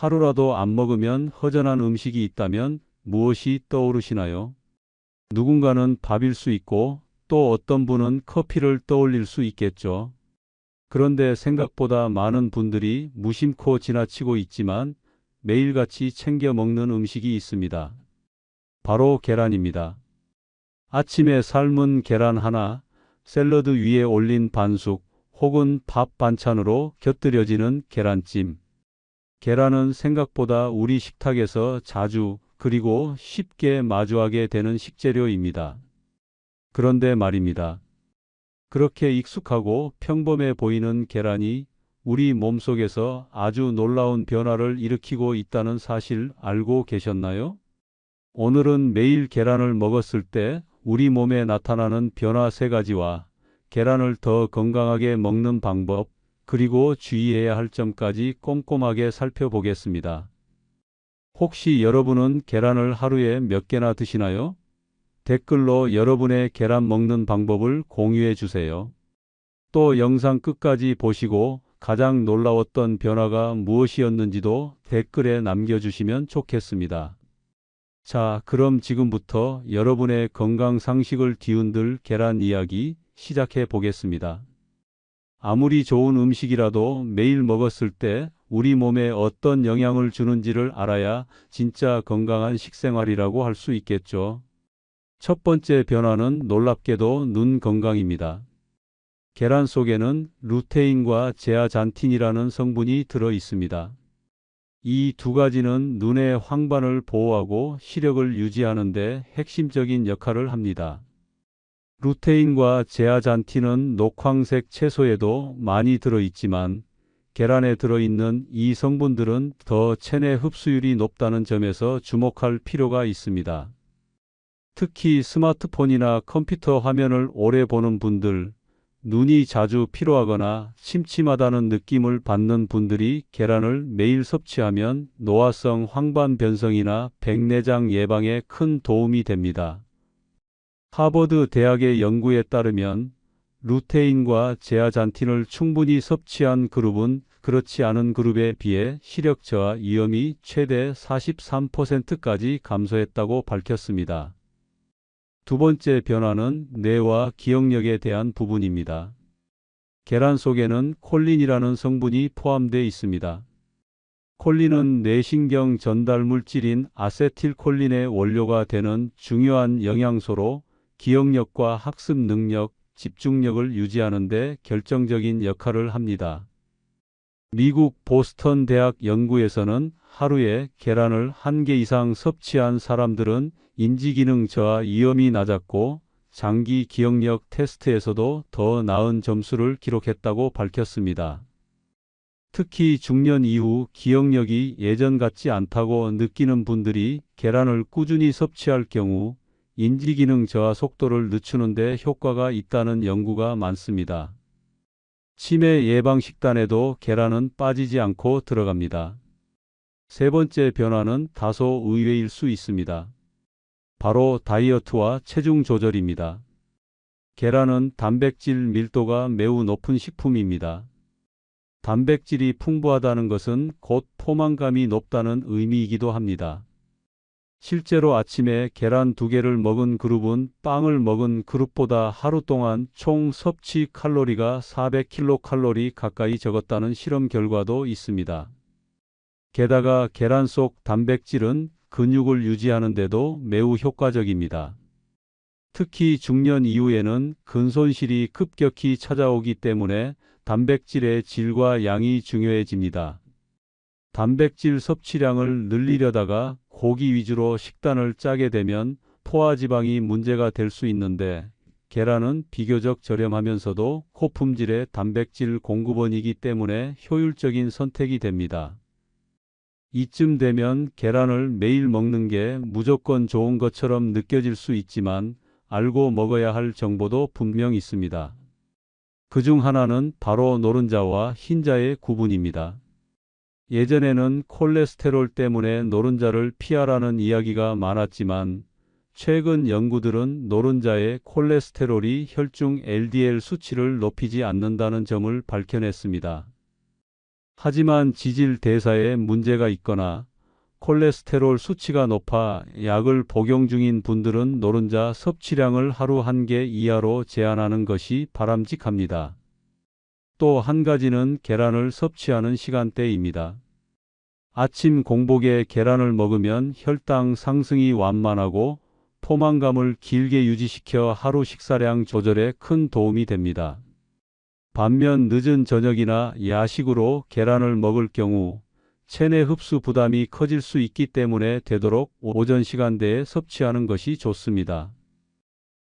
하루라도 안 먹으면 허전한 음식이 있다면 무엇이 떠오르시나요? 누군가는 밥일 수 있고 또 어떤 분은 커피를 떠올릴 수 있겠죠. 그런데 생각보다 많은 분들이 무심코 지나치고 있지만 매일같이 챙겨 먹는 음식이 있습니다. 바로 계란입니다. 아침에 삶은 계란 하나, 샐러드 위에 올린 반숙, 혹은 밥 반찬으로 곁들여지는 계란찜. 계란은 생각보다 우리 식탁에서 자주 그리고 쉽게 마주하게 되는 식재료입니다. 그런데 말입니다. 그렇게 익숙하고 평범해 보이는 계란이 우리 몸속에서 아주 놀라운 변화를 일으키고 있다는 사실 알고 계셨나요? 오늘은 매일 계란을 먹었을 때 우리 몸에 나타나는 변화 3가지와 계란을 더 건강하게 먹는 방법, 그리고 주의해야 할 점까지 꼼꼼하게 살펴보겠습니다. 혹시 여러분은 계란을 하루에 몇 개나 드시나요? 댓글로 여러분의 계란 먹는 방법을 공유해 주세요. 또 영상 끝까지 보시고 가장 놀라웠던 변화가 무엇이었는지도 댓글에 남겨주시면 좋겠습니다. 자, 그럼 지금부터 여러분의 건강 상식을 뒤흔들 계란 이야기 시작해 보겠습니다. 아무리 좋은 음식이라도 매일 먹었을 때 우리 몸에 어떤 영향을 주는지를 알아야 진짜 건강한 식생활이라고 할 수 있겠죠. 첫 번째 변화는 놀랍게도 눈 건강입니다. 계란 속에는 루테인과 제아잔틴이라는 성분이 들어 있습니다. 이 2가지는 눈의 황반을 보호하고 시력을 유지하는 데 핵심적인 역할을 합니다. 루테인과 제아잔틴은 녹황색 채소에도 많이 들어있지만 계란에 들어있는 이 성분들은 더 체내 흡수율이 높다는 점에서 주목할 필요가 있습니다. 특히 스마트폰이나 컴퓨터 화면을 오래 보는 분들, 눈이 자주 피로하거나 침침하다는 느낌을 받는 분들이 계란을 매일 섭취하면 노화성 황반 변성이나 백내장 예방에 큰 도움이 됩니다. 하버드 대학의 연구에 따르면 루테인과 제아잔틴을 충분히 섭취한 그룹은 그렇지 않은 그룹에 비해 시력 저하 위험이 최대 43%까지 감소했다고 밝혔습니다. 두 번째 변화는 뇌와 기억력에 대한 부분입니다. 계란 속에는 콜린이라는 성분이 포함되어 있습니다. 콜린은 뇌신경 전달 물질인 아세틸콜린의 원료가 되는 중요한 영양소로 기억력과 학습 능력, 집중력을 유지하는 데 결정적인 역할을 합니다. 미국 보스턴 대학 연구에서는 하루에 계란을 1개 이상 섭취한 사람들은 인지기능 저하 위험이 낮았고 장기 기억력 테스트에서도 더 나은 점수를 기록했다고 밝혔습니다. 특히 중년 이후 기억력이 예전 같지 않다고 느끼는 분들이 계란을 꾸준히 섭취할 경우 인지기능 저하 속도를 늦추는 데 효과가 있다는 연구가 많습니다. 치매 예방 식단에도 계란은 빠지지 않고 들어갑니다. 세 번째 변화는 다소 의외일 수 있습니다. 바로 다이어트와 체중 조절입니다. 계란은 단백질 밀도가 매우 높은 식품입니다. 단백질이 풍부하다는 것은 곧 포만감이 높다는 의미이기도 합니다. 실제로 아침에 계란 2개를 먹은 그룹은 빵을 먹은 그룹보다 하루 동안 총 섭취 칼로리가 400kcal 가까이 적었다는 실험 결과도 있습니다. 게다가 계란 속 단백질은 근육을 유지하는 데도 매우 효과적입니다. 특히 중년 이후에는 근손실이 급격히 찾아오기 때문에 단백질의 질과 양이 중요해집니다. 단백질 섭취량을 늘리려다가 고기 위주로 식단을 짜게 되면 포화지방이 문제가 될 수 있는데 계란은 비교적 저렴하면서도 고품질의 단백질 공급원이기 때문에 효율적인 선택이 됩니다. 이쯤 되면 계란을 매일 먹는 게 무조건 좋은 것처럼 느껴질 수 있지만 알고 먹어야 할 정보도 분명 있습니다. 그중 하나는 바로 노른자와 흰자의 구분입니다. 예전에는 콜레스테롤 때문에 노른자를 피하라는 이야기가 많았지만 최근 연구들은 노른자의 콜레스테롤이 혈중 LDL 수치를 높이지 않는다는 점을 밝혀냈습니다. 하지만 지질 대사에 문제가 있거나 콜레스테롤 수치가 높아 약을 복용 중인 분들은 노른자 섭취량을 하루 1개 이하로 제한하는 것이 바람직합니다. 또 한 가지는 계란을 섭취하는 시간대입니다. 아침 공복에 계란을 먹으면 혈당 상승이 완만하고 포만감을 길게 유지시켜 하루 식사량 조절에 큰 도움이 됩니다. 반면 늦은 저녁이나 야식으로 계란을 먹을 경우 체내 흡수 부담이 커질 수 있기 때문에 되도록 오전 시간대에 섭취하는 것이 좋습니다.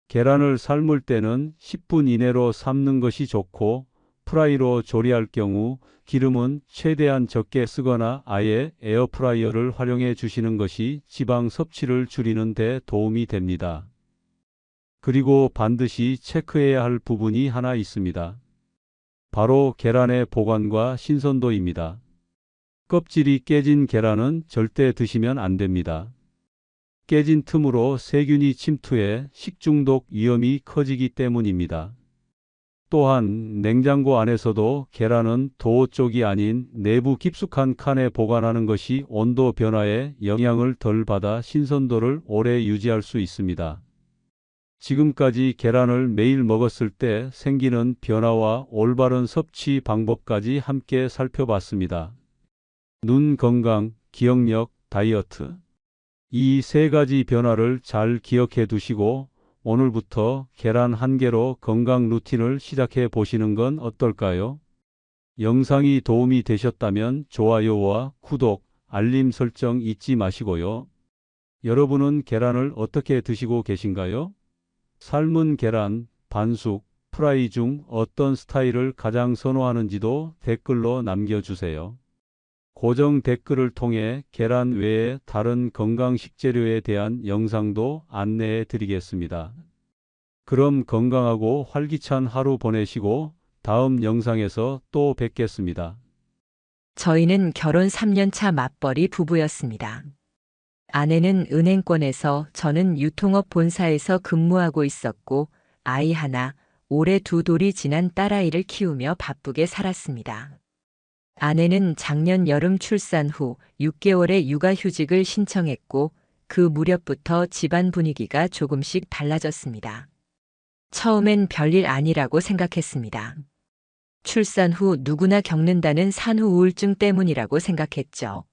계란을 삶을 때는 10분 이내로 삶는 것이 좋고, 프라이로 조리할 경우 기름은 최대한 적게 쓰거나 아예 에어프라이어를 활용해 주시는 것이 지방 섭취를 줄이는 데 도움이 됩니다. 그리고 반드시 체크해야 할 부분이 하나 있습니다. 바로 계란의 보관과 신선도입니다. 껍질이 깨진 계란은 절대 드시면 안 됩니다. 깨진 틈으로 세균이 침투해 식중독 위험이 커지기 때문입니다. 또한 냉장고 안에서도 계란은 도어 쪽이 아닌 내부 깊숙한 칸에 보관하는 것이 온도 변화에 영향을 덜 받아 신선도를 오래 유지할 수 있습니다. 지금까지 계란을 매일 먹었을 때 생기는 변화와 올바른 섭취 방법까지 함께 살펴봤습니다. 눈 건강, 기억력, 다이어트. 이 세 가지 변화를 잘 기억해 두시고 오늘부터 계란 1개로 건강 루틴을 시작해 보시는 건 어떨까요? 영상이 도움이 되셨다면 좋아요와 구독, 알림 설정 잊지 마시고요. 여러분은 계란을 어떻게 드시고 계신가요? 삶은 계란, 반숙, 프라이 중 어떤 스타일을 가장 선호하는지도 댓글로 남겨주세요. 고정 댓글을 통해 계란 외에 다른 건강 식재료에 대한 영상도 안내해 드리겠습니다. 그럼 건강하고 활기찬 하루 보내시고 다음 영상에서 또 뵙겠습니다. 저희는 결혼 3년 차 맞벌이 부부였습니다. 아내는 은행권에서 저는 유통업 본사에서 근무하고 있었고 아이 하나, 올해 2돌이 지난 딸아이를 키우며 바쁘게 살았습니다. 아내는 작년 여름 출산 후 6개월의 육아휴직을 신청했고 그 무렵부터 집안 분위기가 조금씩 달라졌습니다. 처음엔 별일 아니라고 생각했습니다. 출산 후 누구나 겪는다는 산후 우울증 때문이라고 생각했죠.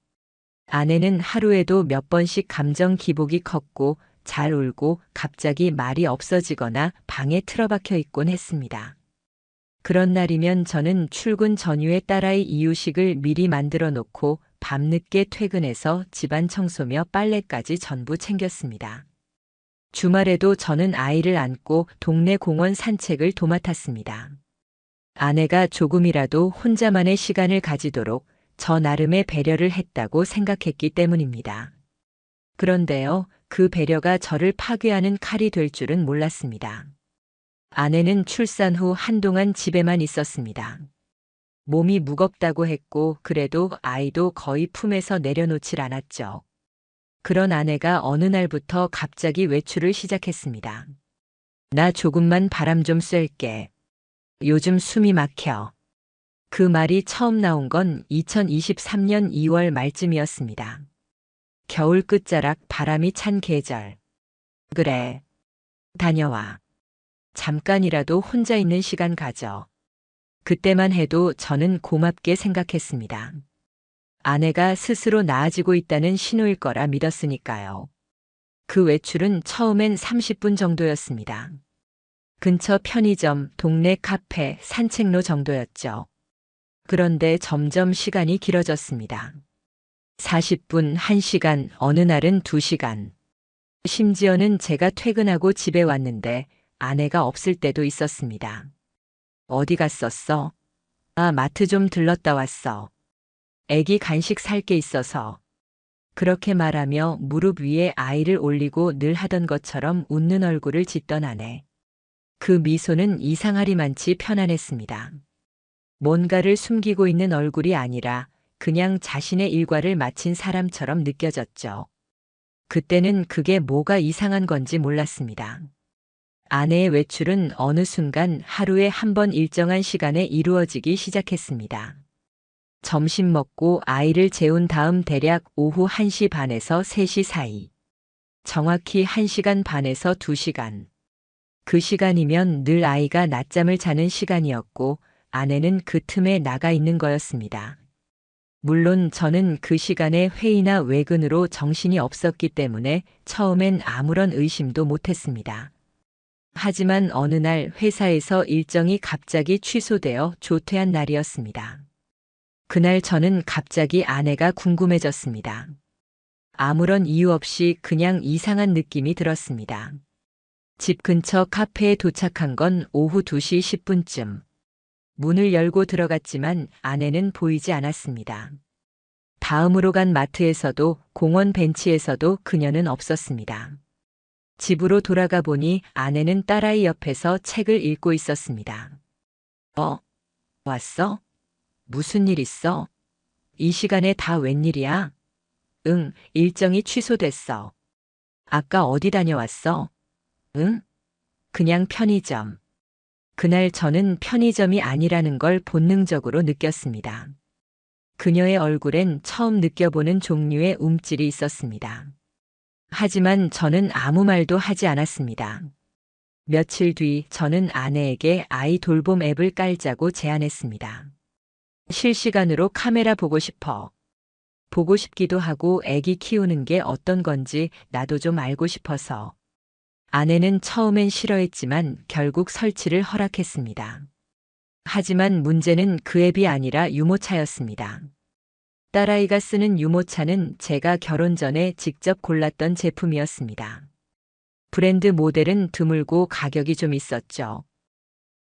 아내는 하루에도 몇 번씩 감정 기복이 컸고 잘 울고 갑자기 말이 없어지거나 방에 틀어박혀 있곤 했습니다. 그런 날이면 저는 출근 전후에 딸아이 이유식을 미리 만들어 놓고 밤늦게 퇴근해서 집안 청소며 빨래까지 전부 챙겼습니다. 주말에도 저는 아이를 안고 동네 공원 산책을 도맡았습니다. 아내가 조금이라도 혼자만의 시간을 가지도록 저 나름의 배려를 했다고 생각했기 때문입니다. 그런데요, 그 배려가 저를 파괴하는 칼이 될 줄은 몰랐습니다. 아내는 출산 후 한동안 집에만 있었습니다. 몸이 무겁다고 했고 그래도 아이도 거의 품에서 내려놓질 않았죠. 그런 아내가 어느 날부터 갑자기 외출을 시작했습니다. 나 조금만 바람 좀 쐴게. 요즘 숨이 막혀. 그 말이 처음 나온 건 2023년 2월 말쯤이었습니다. 겨울 끝자락 바람이 찬 계절. 그래. 다녀와. 잠깐이라도 혼자 있는 시간 가져. 그때만 해도 저는 고맙게 생각했습니다. 아내가 스스로 나아지고 있다는 신호일 거라 믿었으니까요. 그 외출은 처음엔 30분 정도였습니다. 근처 편의점, 동네 카페, 산책로 정도였죠. 그런데 점점 시간이 길어졌습니다. 40분, 1시간, 어느 날은 2시간. 심지어는 제가 퇴근하고 집에 왔는데 아내가 없을 때도 있었습니다. 어디 갔었어? 아, 마트 좀 들렀다 왔어. 애기 간식 살 게 있어서. 그렇게 말하며 무릎 위에 아이를 올리고 늘 하던 것처럼 웃는 얼굴을 짓던 아내. 그 미소는 이상하리만치 편안했습니다. 뭔가를 숨기고 있는 얼굴이 아니라 그냥 자신의 일과를 마친 사람처럼 느껴졌죠. 그때는 그게 뭐가 이상한 건지 몰랐습니다. 아내의 외출은 어느 순간 하루에 한 번 일정한 시간에 이루어지기 시작했습니다. 점심 먹고 아이를 재운 다음 대략 오후 1시 반에서 3시 사이. 정확히 1시간 반에서 2시간. 그 시간이면 늘 아이가 낮잠을 자는 시간이었고 아내는 그 틈에 나가 있는 거였습니다. 물론 저는 그 시간에 회의나 외근으로 정신이 없었기 때문에 처음엔 아무런 의심도 못했습니다. 하지만 어느 날 회사에서 일정이 갑자기 취소되어 조퇴한 날이었습니다. 그날 저는 갑자기 아내가 궁금해졌습니다. 아무런 이유 없이 그냥 이상한 느낌이 들었습니다. 집 근처 카페에 도착한 건 오후 2시 10분쯤. 문을 열고 들어갔지만 아내는 보이지 않았습니다. 다음으로 간 마트에서도 공원 벤치에서도 그녀는 없었습니다. 집으로 돌아가 보니 아내는 딸아이 옆에서 책을 읽고 있었습니다. 왔어? 무슨 일 있어? 이 시간에 다 웬일이야? 응, 일정이 취소됐어. 아까 어디 다녀왔어? 응? 그냥 편의점. 그날 저는 편의점이 아니라는 걸 본능적으로 느꼈습니다. 그녀의 얼굴엔 처음 느껴보는 종류의 움찔이 있었습니다. 하지만 저는 아무 말도 하지 않았습니다. 며칠 뒤 저는 아내에게 아이 돌봄 앱을 깔자고 제안했습니다. 실시간으로 카메라 보고 싶어. 보고 싶기도 하고 애기 키우는 게 어떤 건지 나도 좀 알고 싶어서. 아내는 처음엔 싫어했지만 결국 설치를 허락했습니다. 하지만 문제는 그 앱이 아니라 유모차였습니다. 딸아이가 쓰는 유모차는 제가 결혼 전에 직접 골랐던 제품이었습니다. 브랜드 모델은 드물고 가격이 좀 있었죠.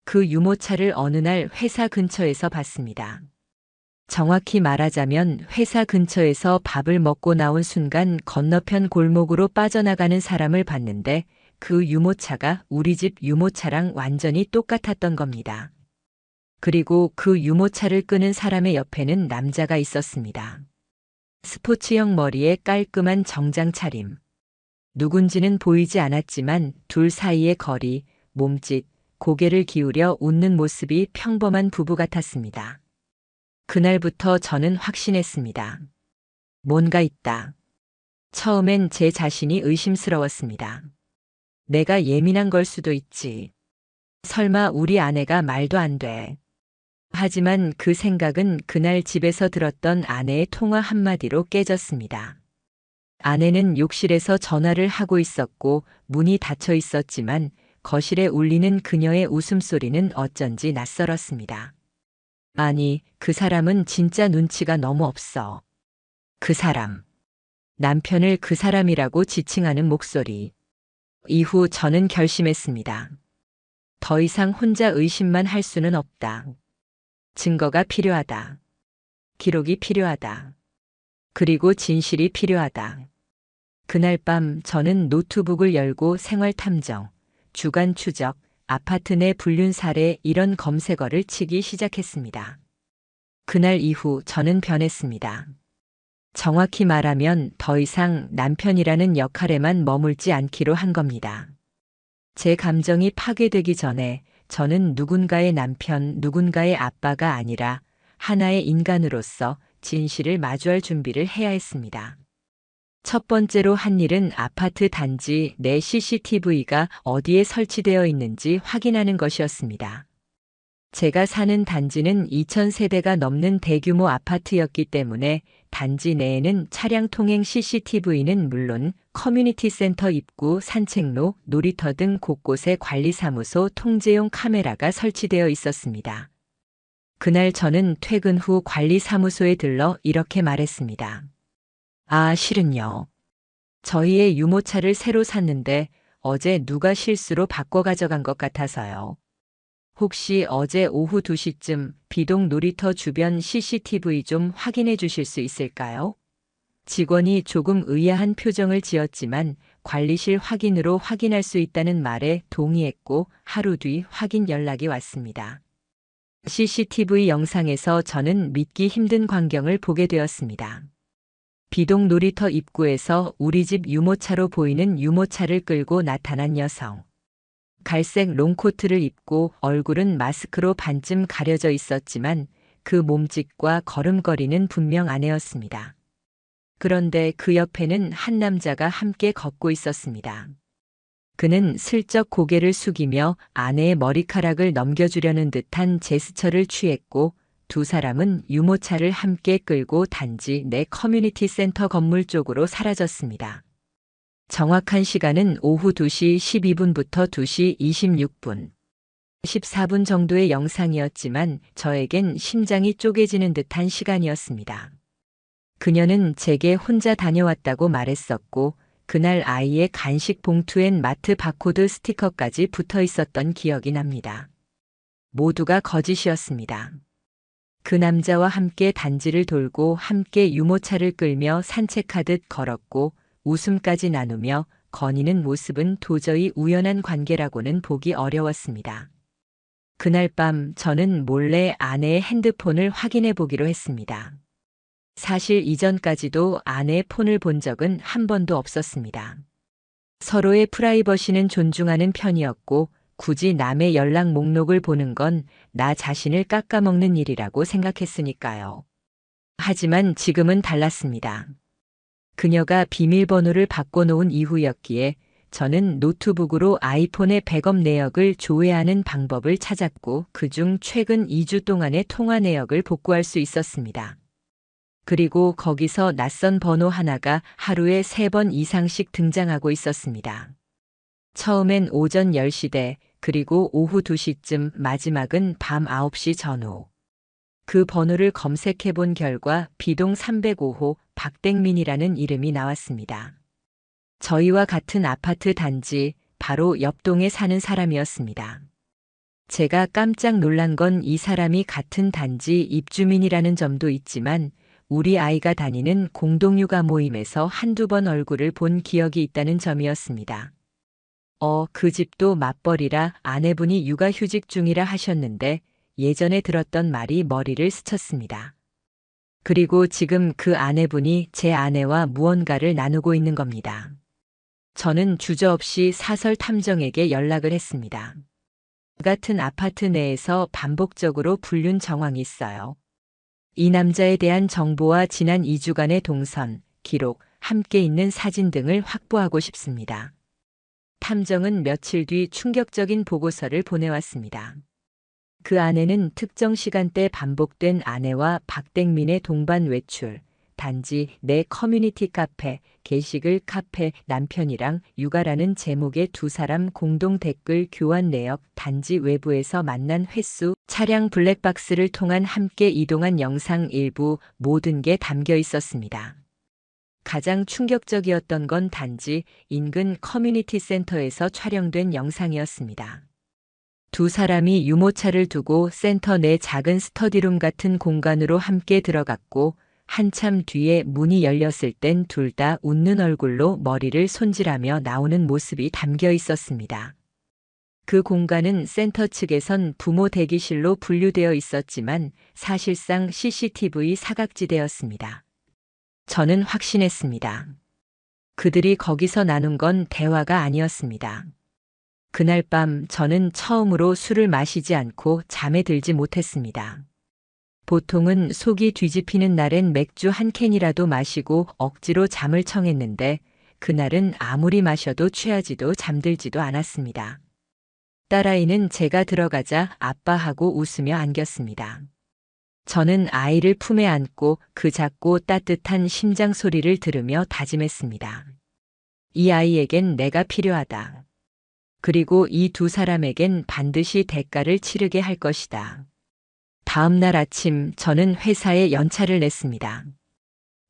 그 유모차를 어느 날 회사 근처에서 봤습니다. 정확히 말하자면 회사 근처에서 밥을 먹고 나온 순간 건너편 골목으로 빠져나가는 사람을 봤는데 그 유모차가 우리 집 유모차랑 완전히 똑같았던 겁니다. 그리고 그 유모차를 끄는 사람의 옆에는 남자가 있었습니다. 스포츠형 머리에 깔끔한 정장 차림. 누군지는 보이지 않았지만 둘 사이의 거리, 몸짓, 고개를 기울여 웃는 모습이 평범한 부부 같았습니다. 그날부터 저는 확신했습니다. 뭔가 있다. 처음엔 제 자신이 의심스러웠습니다. 내가 예민한 걸 수도 있지. 설마 우리 아내가 말도 안 돼. 하지만 그 생각은 그날 집에서 들었던 아내의 통화 한마디로 깨졌습니다. 아내는 욕실에서 전화를 하고 있었고 문이 닫혀 있었지만 거실에 울리는 그녀의 웃음소리는 어쩐지 낯설었습니다. 아니, 그 사람은 진짜 눈치가 너무 없어. 그 사람. 남편을 그 사람이라고 지칭하는 목소리. 이후 저는 결심했습니다. 더 이상 혼자 의심만 할 수는 없다. 증거가 필요하다. 기록이 필요하다. 그리고 진실이 필요하다. 그날 밤 저는 노트북을 열고 생활 탐정, 주간 추적, 아파트 내 불륜 사례 이런 검색어를 치기 시작했습니다. 그날 이후 저는 변했습니다. 정확히 말하면 더 이상 남편이라는 역할에만 머물지 않기로 한 겁니다. 제 감정이 파괴되기 전에 저는 누군가의 남편, 누군가의 아빠가 아니라 하나의 인간으로서 진실을 마주할 준비를 해야 했습니다. 첫 번째로 한 일은 아파트 단지 내 CCTV가 어디에 설치되어 있는지 확인하는 것이었습니다. 제가 사는 단지는 2000세대가 넘는 대규모 아파트였기 때문에 단지 내에는 차량 통행 CCTV는 물론 커뮤니티 센터 입구, 산책로, 놀이터 등 곳곳에 관리사무소 통제용 카메라가 설치되어 있었습니다. 그날 저는 퇴근 후 관리사무소에 들러 이렇게 말했습니다. 실은요. 저희의 유모차를 새로 샀는데 어제 누가 실수로 바꿔 가져간 것 같아서요. 혹시 어제 오후 2시쯤 비동 놀이터 주변 CCTV 좀 확인해 주실 수 있을까요? 직원이 조금 의아한 표정을 지었지만 관리실 확인으로 확인할 수 있다는 말에 동의했고 하루 뒤 확인 연락이 왔습니다. CCTV 영상에서 저는 믿기 힘든 광경을 보게 되었습니다. 비동 놀이터 입구에서 우리 집 유모차로 보이는 유모차를 끌고 나타난 여성. 갈색 롱코트를 입고 얼굴은 마스크로 반쯤 가려져 있었지만 그 몸짓과 걸음걸이는 분명 아내였습니다. 그런데 그 옆에는 한 남자가 함께 걷고 있었습니다. 그는 슬쩍 고개를 숙이며 아내의 머리카락을 넘겨주려는 듯한 제스처를 취했고 두 사람은 유모차를 함께 끌고 단지 내 커뮤니티 센터 건물 쪽으로 사라졌습니다. 정확한 시간은 오후 2시 12분부터 2시 26분. 14분 정도의 영상이었지만 저에겐 심장이 쪼개지는 듯한 시간이었습니다. 그녀는 제게 혼자 다녀왔다고 말했었고 그날 아이의 간식 봉투엔 마트 바코드 스티커까지 붙어 있었던 기억이 납니다. 모두가 거짓이었습니다. 그 남자와 함께 단지를 돌고 함께 유모차를 끌며 산책하듯 걸었고 웃음까지 나누며 거니는 모습은 도저히 우연한 관계라고는 보기 어려웠습니다. 그날 밤 저는 몰래 아내의 핸드폰을 확인해 보기로 했습니다. 사실 이전까지도 아내의 폰을 본 적은 한 번도 없었습니다. 서로의 프라이버시는 존중하는 편이었고 굳이 남의 연락 목록을 보는 건 나 자신을 깎아먹는 일이라고 생각했으니까요. 하지만 지금은 달랐습니다. 그녀가 비밀번호를 바꿔놓은 이후였기에 저는 노트북으로 아이폰의 백업 내역을 조회하는 방법을 찾았고 그중 최근 2주 동안의 통화 내역을 복구할 수 있었습니다. 그리고 거기서 낯선 번호 하나가 하루에 3번 이상씩 등장하고 있었습니다. 처음엔 오전 10시대, 그리고 오후 2시쯤, 마지막은 밤 9시 전후. 그 번호를 검색해 본 결과 B동 305호 박땡민이라는 이름이 나왔습니다. 저희와 같은 아파트 단지, 바로 옆동에 사는 사람이었습니다. 제가 깜짝 놀란 건 이 사람이 같은 단지 입주민이라는 점도 있지만 우리 아이가 다니는 공동육아 모임에서 한두 번 얼굴을 본 기억이 있다는 점이었습니다. 그 집도 맞벌이라 아내분이 육아휴직 중이라 하셨는데 예전에 들었던 말이 머리를 스쳤습니다. 그리고 지금 그 아내분이 제 아내와 무언가를 나누고 있는 겁니다. 저는 주저없이 사설 탐정에게 연락을 했습니다. 같은 아파트 내에서 반복적으로 불륜 정황이 있어요. 이 남자에 대한 정보와 지난 2주간의 동선, 기록, 함께 있는 사진 등을 확보하고 싶습니다. 탐정은 며칠 뒤 충격적인 보고서를 보내왔습니다. 그 안에는 특정 시간대 반복된 아내와 박땡민의 동반 외출, 단지 내 커뮤니티 카페, 게시글 카페, 남편이랑 육아라는 제목의 두 사람 공동 댓글 교환 내역, 단지 외부에서 만난 횟수, 차량 블랙박스를 통한 함께 이동한 영상 일부, 모든 게 담겨 있었습니다. 가장 충격적이었던 건 단지 인근 커뮤니티 센터에서 촬영된 영상이었습니다. 두 사람이 유모차를 두고 센터 내 작은 스터디룸 같은 공간으로 함께 들어갔고 한참 뒤에 문이 열렸을 땐 둘 다 웃는 얼굴로 머리를 손질하며 나오는 모습이 담겨 있었습니다. 그 공간은 센터 측에선 부모 대기실로 분류되어 있었지만 사실상 CCTV 사각지대였습니다. 저는 확신했습니다. 그들이 거기서 나눈 건 대화가 아니었습니다. 그날 밤 저는 처음으로 술을 마시지 않고 잠에 들지 못했습니다. 보통은 속이 뒤집히는 날엔 맥주 한 캔이라도 마시고 억지로 잠을 청했는데 그날은 아무리 마셔도 취하지도 잠들지도 않았습니다. 딸아이는 제가 들어가자 아빠하고 웃으며 안겼습니다. 저는 아이를 품에 안고 그 작고 따뜻한 심장 소리를 들으며 다짐했습니다. 이 아이에겐 내가 필요하다. 그리고 이 두 사람에겐 반드시 대가를 치르게 할 것이다. 다음 날 아침 저는 회사에 연차를 냈습니다.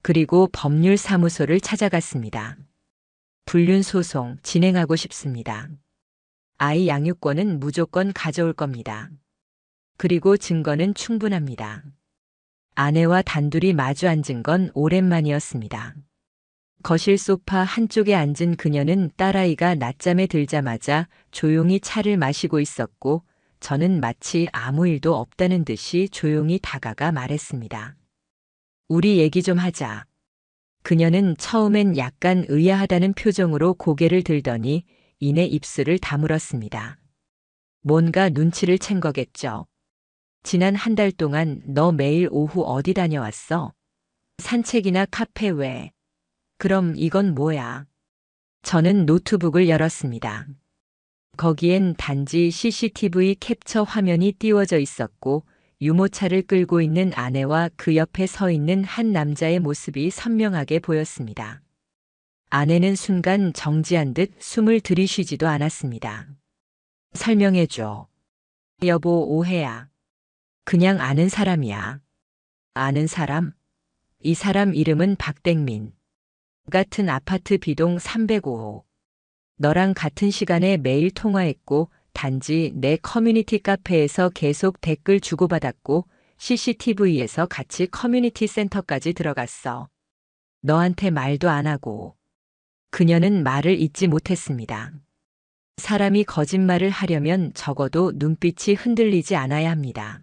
그리고 법률사무소를 찾아갔습니다. 불륜 소송 진행하고 싶습니다. 아이 양육권은 무조건 가져올 겁니다. 그리고 증거는 충분합니다. 아내와 단둘이 마주 앉은 건 오랜만이었습니다. 거실 소파 한쪽에 앉은 그녀는 딸아이가 낮잠에 들자마자 조용히 차를 마시고 있었고 저는 마치 아무 일도 없다는 듯이 조용히 다가가 말했습니다. 우리 얘기 좀 하자. 그녀는 처음엔 약간 의아하다는 표정으로 고개를 들더니 이내 입술을 다물었습니다. 뭔가 눈치를 챈 거겠죠. 지난 한 달 동안 너 매일 오후 어디 다녀왔어? 산책이나 카페 외. 그럼 이건 뭐야? 저는 노트북을 열었습니다. 거기엔 단지 CCTV 캡처 화면이 띄워져 있었고 유모차를 끌고 있는 아내와 그 옆에 서 있는 한 남자의 모습이 선명하게 보였습니다. 아내는 순간 정지한 듯 숨을 들이쉬지도 않았습니다. 설명해줘. 여보, 오해야. 그냥 아는 사람이야. 아는 사람? 이 사람 이름은 박댕민. 같은 아파트 B동 305호. 너랑 같은 시간에 매일 통화했고 단지 내 커뮤니티 카페에서 계속 댓글 주고받았고 CCTV에서 같이 커뮤니티 센터까지 들어갔어. 너한테 말도 안 하고. 그녀는 말을 잇지 못했습니다. 사람이 거짓말을 하려면 적어도 눈빛이 흔들리지 않아야 합니다.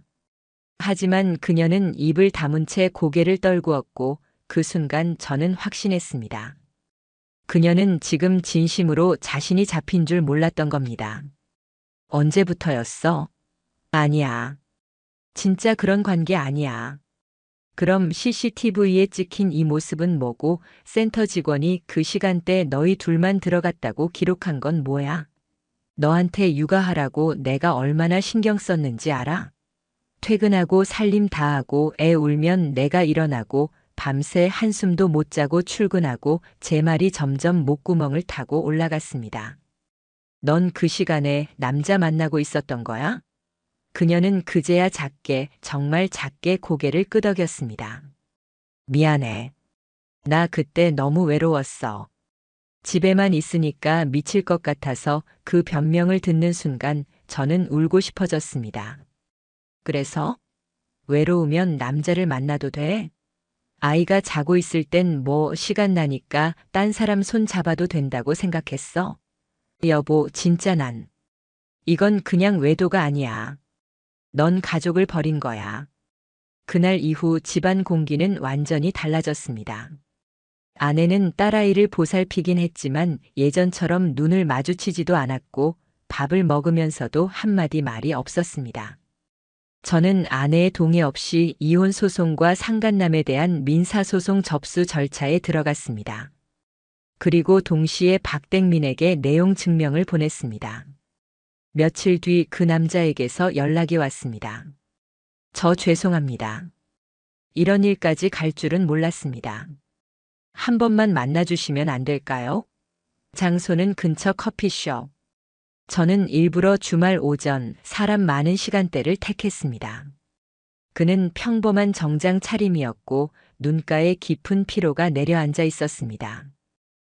하지만 그녀는 입을 다문 채 고개를 떨구었고 그 순간 저는 확신했습니다. 그녀는 지금 진심으로 자신이 잡힌 줄 몰랐던 겁니다. 언제부터였어? 아니야. 진짜 그런 관계 아니야. 그럼 CCTV에 찍힌 이 모습은 뭐고 센터 직원이 그 시간대 너희 둘만 들어갔다고 기록한 건 뭐야? 너한테 육아하라고 내가 얼마나 신경 썼는지 알아? 퇴근하고 살림 다 하고 애 울면 내가 일어나고 밤새 한숨도 못 자고 출근하고 제 말이 점점 목구멍을 타고 올라갔습니다. 넌 그 시간에 남자 만나고 있었던 거야? 그녀는 그제야 작게, 정말 작게 고개를 끄덕였습니다. 미안해. 나 그때 너무 외로웠어. 집에만 있으니까 미칠 것 같아서 그 변명을 듣는 순간 저는 울고 싶어졌습니다. 그래서? 외로우면 남자를 만나도 돼? 아이가 자고 있을 땐 뭐 시간 나니까 딴 사람 손 잡아도 된다고 생각했어? 여보, 진짜 난. 이건 그냥 외도가 아니야. 넌 가족을 버린 거야. 그날 이후 집안 공기는 완전히 달라졌습니다. 아내는 딸아이를 보살피긴 했지만 예전처럼 눈을 마주치지도 않았고 밥을 먹으면서도 한마디 말이 없었습니다. 저는 아내의 동의 없이 이혼 소송과 상간남에 대한 민사소송 접수 절차에 들어갔습니다. 그리고 동시에 박댕민에게 내용 증명을 보냈습니다. 며칠 뒤 그 남자에게서 연락이 왔습니다. 저 죄송합니다. 이런 일까지 갈 줄은 몰랐습니다. 한 번만 만나주시면 안 될까요? 장소는 근처 커피숍. 저는 일부러 주말 오전 사람 많은 시간대를 택했습니다. 그는 평범한 정장 차림이었고 눈가에 깊은 피로가 내려앉아 있었습니다.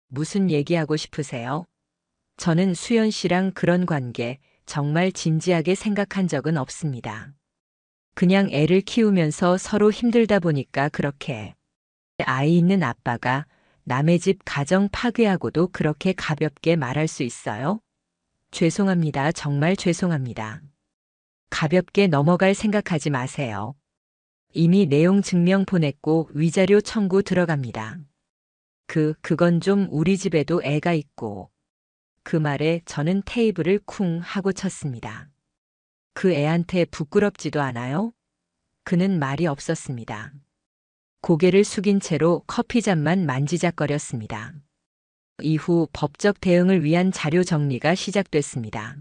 무슨 얘기하고 싶으세요? 저는 수연 씨랑 그런 관계 정말 진지하게 생각한 적은 없습니다. 그냥 애를 키우면서 서로 힘들다 보니까 그렇게. 아이 있는 아빠가 남의 집 가정 파괴하고도 그렇게 가볍게 말할 수 있어요? 죄송합니다. 정말 죄송합니다. 가볍게 넘어갈 생각하지 마세요. 이미 내용 증명 보냈고 위자료 청구 들어갑니다. 그건 좀 우리 집에도 애가 있고. 그 말에 저는 테이블을 쿵 하고 쳤습니다. 그 애한테 부끄럽지도 않아요? 그는 말이 없었습니다. 고개를 숙인 채로 커피잔만 만지작거렸습니다. 이후 법적 대응을 위한 자료 정리가 시작됐습니다.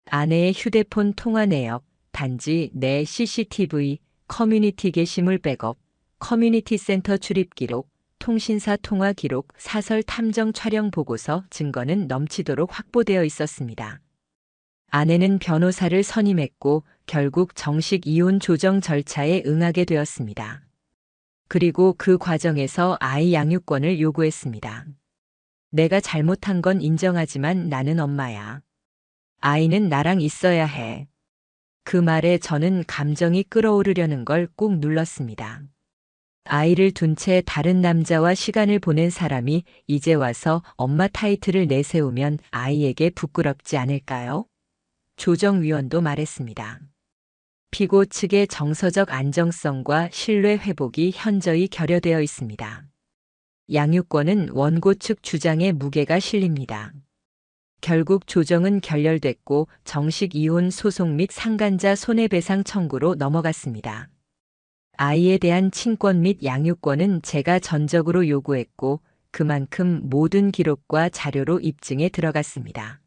아내의 휴대폰 통화 내역, 단지 내 CCTV, 커뮤니티 게시물 백업, 커뮤니티 센터 출입 기록, 통신사 통화 기록, 사설 탐정 촬영 보고서 증거는 넘치도록 확보되어 있었습니다. 아내는 변호사를 선임했고 결국 정식 이혼 조정 절차에 응하게 되었습니다. 그리고 그 과정에서 아이 양육권을 요구했습니다. 내가 잘못한 건 인정하지만 나는 엄마야. 아이는 나랑 있어야 해. 그 말에 저는 감정이 끓어오르려는 걸 꾹 눌렀습니다. 아이를 둔 채 다른 남자와 시간을 보낸 사람이 이제 와서 엄마 타이틀을 내세우면 아이에게 부끄럽지 않을까요? 조정위원도 말했습니다. 피고 측의 정서적 안정성과 신뢰 회복이 현저히 결여되어 있습니다. 양육권은 원고 측 주장에 무게가 실립니다. 결국 조정은 결렬됐고 정식 이혼 소송 및 상간자 손해배상 청구로 넘어갔습니다. 아이에 대한 친권 및 양육권은 제가 전적으로 요구했고 그만큼 모든 기록과 자료로 입증에 들어갔습니다.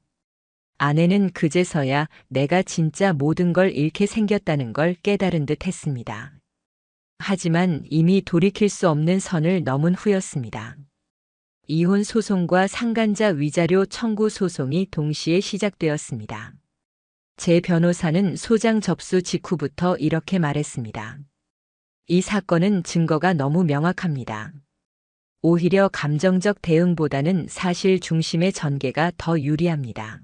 아내는 그제서야 내가 진짜 모든 걸 잃게 생겼다는 걸 깨달은 듯 했습니다. 하지만 이미 돌이킬 수 없는 선을 넘은 후였습니다. 이혼 소송과 상간자 위자료 청구 소송이 동시에 시작되었습니다. 제 변호사는 소장 접수 직후부터 이렇게 말했습니다. 이 사건은 증거가 너무 명확합니다. 오히려 감정적 대응보다는 사실 중심의 전개가 더 유리합니다.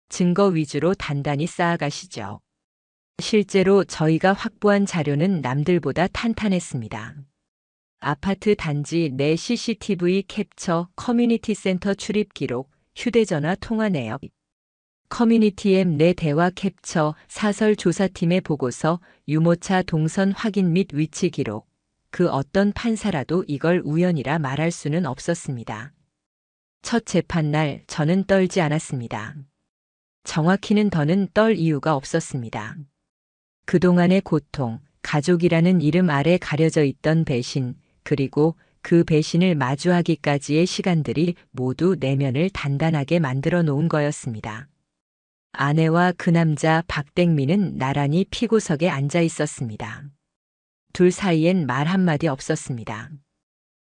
증거 위주로 단단히 쌓아가시죠. 실제로 저희가 확보한 자료는 남들보다 탄탄했습니다. 아파트 단지 내 CCTV 캡처, 커뮤니티 센터 출입 기록, 휴대전화 통화 내역, 커뮤니티 앱 내 대화 캡처, 사설 조사팀의 보고서, 유모차 동선 확인 및 위치 기록. 그 어떤 판사라도 이걸 우연이라 말할 수는 없었습니다. 첫 재판날 저는 떨지 않았습니다. 정확히는 더는 떨 이유가 없었습니다. 그동안의 고통, 가족이라는 이름 아래 가려져 있던 배신, 그리고 그 배신을 마주하기까지의 시간들이 모두 내면을 단단하게 만들어 놓은 거였습니다. 아내와 그 남자 박땡민은 나란히 피고석에 앉아 있었습니다. 둘 사이엔 말 한마디 없었습니다.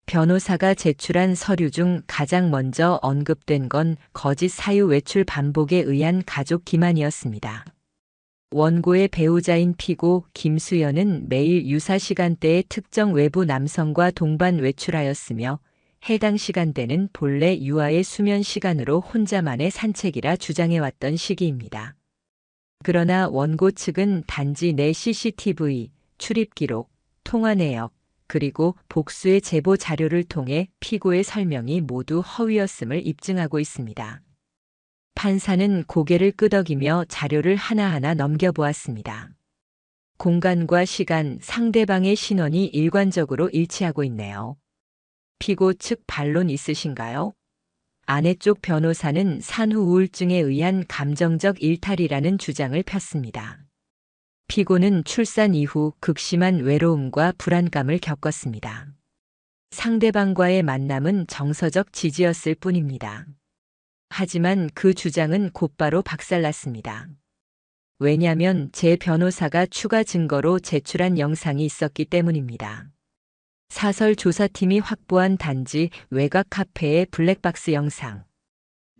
변호사가 제출한 서류 중 가장 먼저 언급된 건 거짓 사유 외출 반복에 의한 가족 기만이었습니다. 원고의 배우자인 피고 김수연은 매일 유사 시간대에 특정 외부 남성과 동반 외출하였으며 해당 시간대는 본래 유아의 수면 시간으로 혼자만의 산책이라 주장해왔던 시기입니다. 그러나 원고 측은 단지 내 CCTV, 출입 기록, 통화 내역, 그리고 복수의 제보 자료를 통해 피고의 설명이 모두 허위였음을 입증하고 있습니다. 판사는 고개를 끄덕이며 자료를 하나하나 넘겨보았습니다. 공간과 시간, 상대방의 신원이 일관적으로 일치하고 있네요. 피고 측 반론 있으신가요? 아내 쪽 변호사는 산후 우울증에 의한 감정적 일탈이라는 주장을 폈습니다. 피고는 출산 이후 극심한 외로움과 불안감을 겪었습니다. 상대방과의 만남은 정서적 지지였을 뿐입니다. 하지만 그 주장은 곧바로 박살났습니다. 왜냐하면 제 변호사가 추가 증거로 제출한 영상이 있었기 때문입니다. 사설 조사팀이 확보한 단지 외곽 카페의 블랙박스 영상.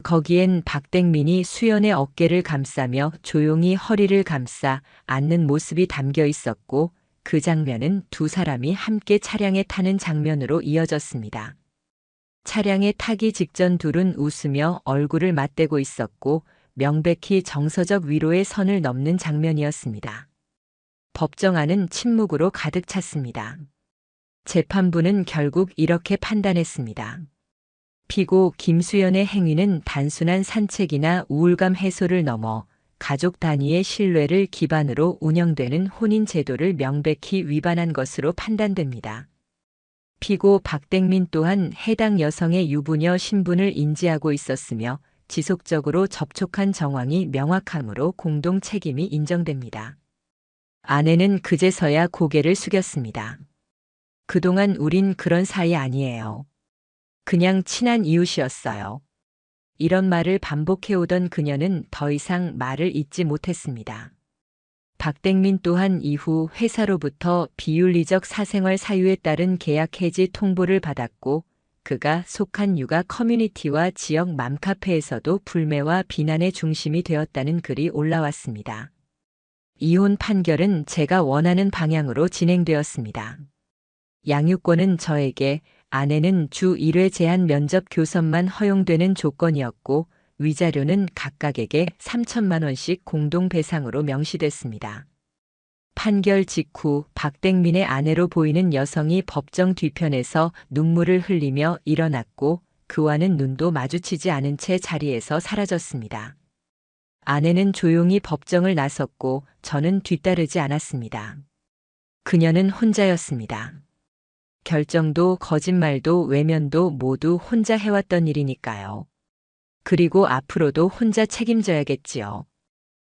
거기엔 박땡민이 수연의 어깨를 감싸며 조용히 허리를 감싸 앉는 모습이 담겨 있었고 그 장면은 두 사람이 함께 차량에 타는 장면으로 이어졌습니다. 차량에 타기 직전 둘은 웃으며 얼굴을 맞대고 있었고 명백히 정서적 위로의 선을 넘는 장면이었습니다. 법정 안은 침묵으로 가득 찼습니다. 재판부는 결국 이렇게 판단했습니다. 피고 김수연의 행위는 단순한 산책이나 우울감 해소를 넘어 가족 단위의 신뢰를 기반으로 운영되는 혼인 제도를 명백히 위반한 것으로 판단됩니다. 피고 박땡민 또한 해당 여성의 유부녀 신분을 인지하고 있었으며 지속적으로 접촉한 정황이 명확하므로 공동 책임이 인정됩니다. 아내는 그제서야 고개를 숙였습니다. 그동안 우린 그런 사이 아니에요. 그냥 친한 이웃이었어요. 이런 말을 반복해오던 그녀는 더 이상 말을 잇지 못했습니다. 박땡민 또한 이후 회사로부터 비윤리적 사생활 사유에 따른 계약 해지 통보를 받았고 그가 속한 육아 커뮤니티와 지역 맘카페에서도 불매와 비난의 중심이 되었다는 글이 올라왔습니다. 이혼 판결은 제가 원하는 방향으로 진행되었습니다. 양육권은 저에게, 아내는 주 1회 제한 면접 교섭만 허용되는 조건이었고 위자료는 각각에게 3천만 원씩 공동 배상으로 명시됐습니다. 판결 직후 박땡민의 아내로 보이는 여성이 법정 뒤편에서 눈물을 흘리며 일어났고 그와는 눈도 마주치지 않은 채 자리에서 사라졌습니다. 아내는 조용히 법정을 나섰고 저는 뒤따르지 않았습니다. 그녀는 혼자였습니다. 결정도 거짓말도 외면도 모두 혼자 해왔던 일이니까요. 그리고 앞으로도 혼자 책임져야겠지요.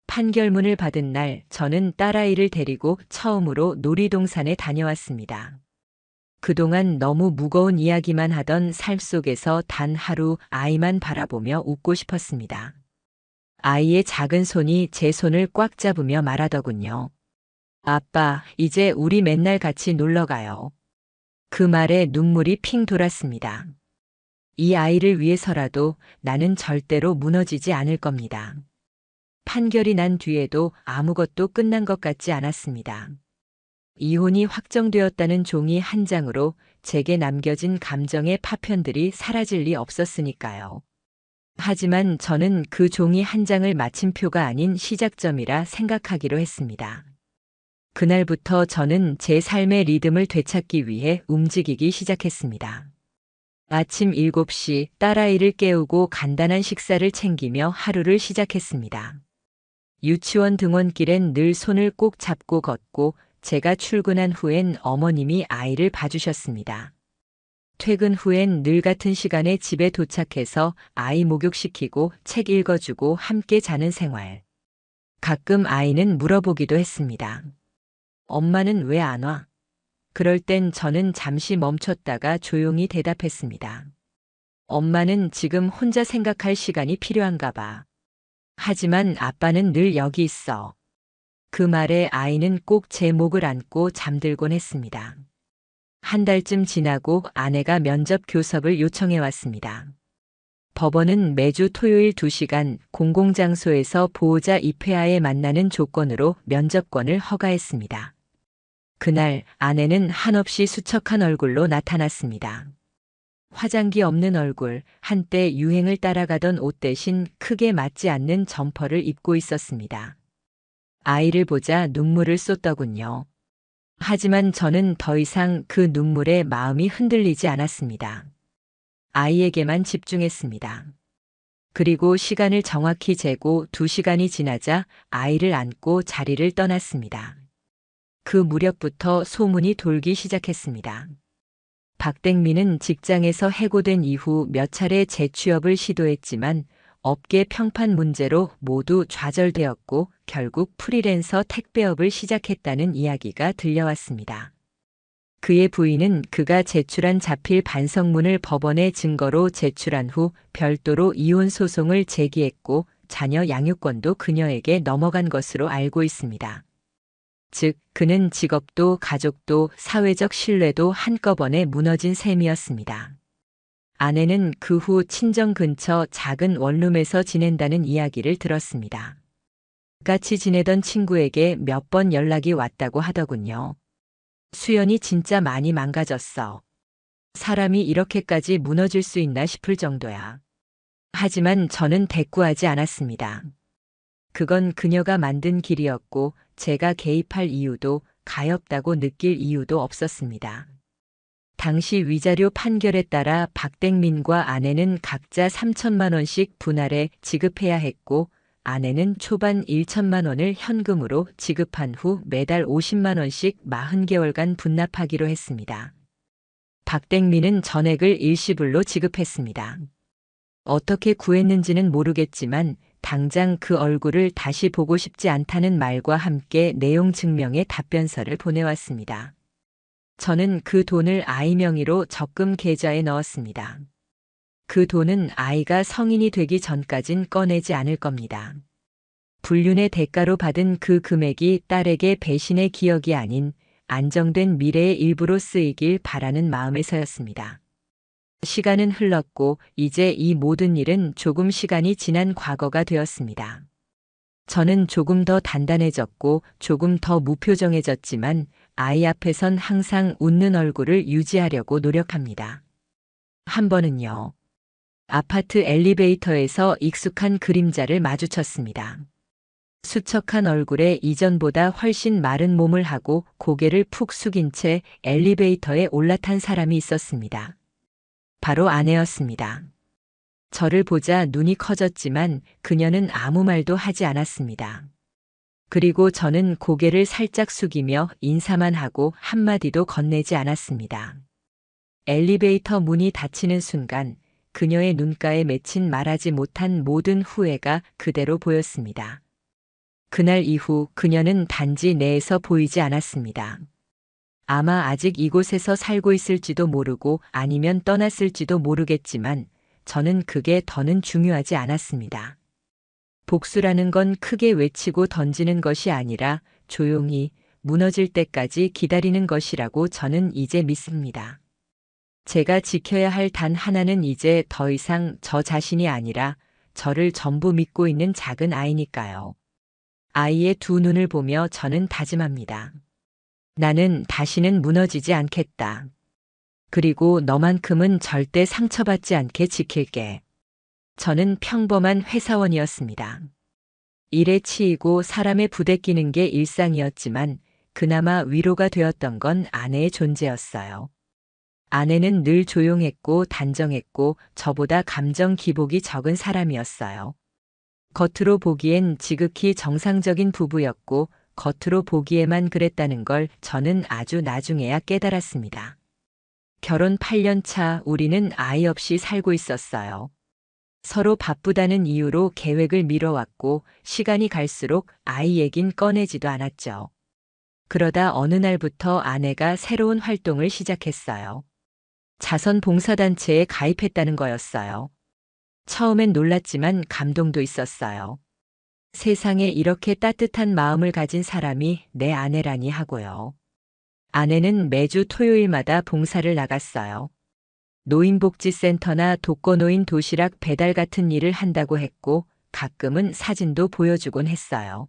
판결문을 받은 날 저는 딸아이를 데리고 처음으로 놀이동산에 다녀왔습니다. 그동안 너무 무거운 이야기만 하던 삶 속에서 단 하루 아이만 바라보며 웃고 싶었습니다. 아이의 작은 손이 제 손을 꽉 잡으며 말하더군요. 아빠, 이제 우리 맨날 같이 놀러 가요. 그 말에 눈물이 핑 돌았습니다. 이 아이를 위해서라도 나는 절대로 무너지지 않을 겁니다. 판결이 난 뒤에도 아무것도 끝난 것 같지 않았습니다. 이혼이 확정되었다는 종이 한 장으로 제게 남겨진 감정의 파편들이 사라질 리 없었으니까요. 하지만 저는 그 종이 한 장을 마침표가 아닌 시작점이라 생각하기로 했습니다. 그날부터 저는 제 삶의 리듬을 되찾기 위해 움직이기 시작했습니다. 아침 7시 딸아이를 깨우고 간단한 식사를 챙기며 하루를 시작했습니다. 유치원 등원길엔 늘 손을 꼭 잡고 걷고 제가 출근한 후엔 어머님이 아이를 봐주셨습니다. 퇴근 후엔 늘 같은 시간에 집에 도착해서 아이 목욕시키고 책 읽어주고 함께 자는 생활. 가끔 아이는 물어보기도 했습니다. 엄마는 왜 안 와? 그럴 땐 저는 잠시 멈췄다가 조용히 대답했습니다. 엄마는 지금 혼자 생각할 시간이 필요한가 봐. 하지만 아빠는 늘 여기 있어. 그 말에 아이는 꼭 제 목을 안고 잠들곤 했습니다. 한 달쯤 지나고 아내가 면접 교섭을 요청해 왔습니다. 법원은 매주 토요일 2시간 공공장소에서 보호자 입회하에 만나는 조건으로 면접권을 허가했습니다. 그날 아내는 한없이 수척한 얼굴로 나타났습니다. 화장기 없는 얼굴, 한때 유행을 따라가던 옷 대신 크게 맞지 않는 점퍼를 입고 있었습니다. 아이를 보자 눈물을 쏟더군요. 하지만 저는 더 이상 그 눈물에 마음이 흔들리지 않았습니다. 아이에게만 집중했습니다. 그리고 시간을 정확히 재고 2시간이 지나자 아이를 안고 자리를 떠났습니다. 그 무렵부터 소문이 돌기 시작했습니다. 박댕민은 직장에서 해고된 이후 몇 차례 재취업을 시도했지만 업계 평판 문제로 모두 좌절되었고 결국 프리랜서 택배업을 시작했다는 이야기가 들려왔습니다. 그의 부인은 그가 제출한 자필 반성문을 법원에 증거로 제출한 후 별도로 이혼 소송을 제기했고 자녀 양육권도 그녀에게 넘어간 것으로 알고 있습니다. 즉, 그는 직업도 가족도 사회적 신뢰도 한꺼번에 무너진 셈이었습니다. 아내는 그 후 친정 근처 작은 원룸에서 지낸다는 이야기를 들었습니다. 같이 지내던 친구에게 몇 번 연락이 왔다고 하더군요. 수연이 진짜 많이 망가졌어. 사람이 이렇게까지 무너질 수 있나 싶을 정도야. 하지만 저는 대꾸하지 않았습니다. 그건 그녀가 만든 길이었고 제가 개입할 이유도 가엾다고 느낄 이유도 없었습니다. 당시 위자료 판결에 따라 박댕민과 아내는 각자 3천만 원씩 분할해 지급해야 했고 아내는 초반 1천만 원을 현금으로 지급한 후 매달 50만 원씩 40개월간 분납하기로 했습니다. 박댕민은 전액을 일시불로 지급했습니다. 어떻게 구했는지는 모르겠지만 당장 그 얼굴을 다시 보고 싶지 않다는 말과 함께 내용 증명의 답변서를 보내왔습니다. 저는 그 돈을 아이 명의로 적금 계좌에 넣었습니다. 그 돈은 아이가 성인이 되기 전까진 꺼내지 않을 겁니다. 불륜의 대가로 받은 그 금액이 딸에게 배신의 기억이 아닌 안정된 미래의 일부로 쓰이길 바라는 마음에서였습니다. 시간은 흘렀고 이제 이 모든 일은 조금 시간이 지난 과거가 되었습니다. 저는 조금 더 단단해졌고 조금 더 무표정해졌지만 아이 앞에선 항상 웃는 얼굴을 유지하려고 노력합니다. 한 번은요. 아파트 엘리베이터에서 익숙한 그림자를 마주쳤습니다. 수척한 얼굴에 이전보다 훨씬 마른 몸을 하고 고개를 푹 숙인 채 엘리베이터에 올라탄 사람이 있었습니다. 바로 아내였습니다. 저를 보자 눈이 커졌지만 그녀는 아무 말도 하지 않았습니다. 그리고 저는 고개를 살짝 숙이며 인사만 하고 한마디도 건네지 않았습니다. 엘리베이터 문이 닫히는 순간 그녀의 눈가에 맺힌 말하지 못한 모든 후회가 그대로 보였습니다. 그날 이후 그녀는 단지 내에서 보이지 않았습니다. 아마 아직 이곳에서 살고 있을지도 모르고 아니면 떠났을지도 모르겠지만 저는 그게 더는 중요하지 않았습니다. 복수라는 건 크게 외치고 던지는 것이 아니라 조용히 무너질 때까지 기다리는 것이라고 저는 이제 믿습니다. 제가 지켜야 할 단 하나는 이제 더 이상 저 자신이 아니라 저를 전부 믿고 있는 작은 아이니까요. 아이의 두 눈을 보며 저는 다짐합니다. 나는 다시는 무너지지 않겠다. 그리고 너만큼은 절대 상처받지 않게 지킬게. 저는 평범한 회사원이었습니다. 일에 치이고 사람의 부대끼는 게 일상이었지만 그나마 위로가 되었던 건 아내의 존재였어요. 아내는 늘 조용했고 단정했고 저보다 감정 기복이 적은 사람이었어요. 겉으로 보기엔 지극히 정상적인 부부였고 겉으로 보기에만 그랬다는 걸 저는 아주 나중에야 깨달았습니다. 결혼 8년 차 우리는 아이 없이 살고 있었어요. 서로 바쁘다는 이유로 계획을 미뤄왔고 시간이 갈수록 아이 얘긴 꺼내지도 않았죠. 그러다 어느 날부터 아내가 새로운 활동을 시작했어요. 자선 봉사단체에 가입했다는 거였어요. 처음엔 놀랐지만 감동도 있었어요. 세상에 이렇게 따뜻한 마음을 가진 사람이 내 아내라니 하고요. 아내는 매주 토요일마다 봉사를 나갔어요. 노인복지센터나 독거노인 도시락 배달 같은 일을 한다고 했고 가끔은 사진도 보여주곤 했어요.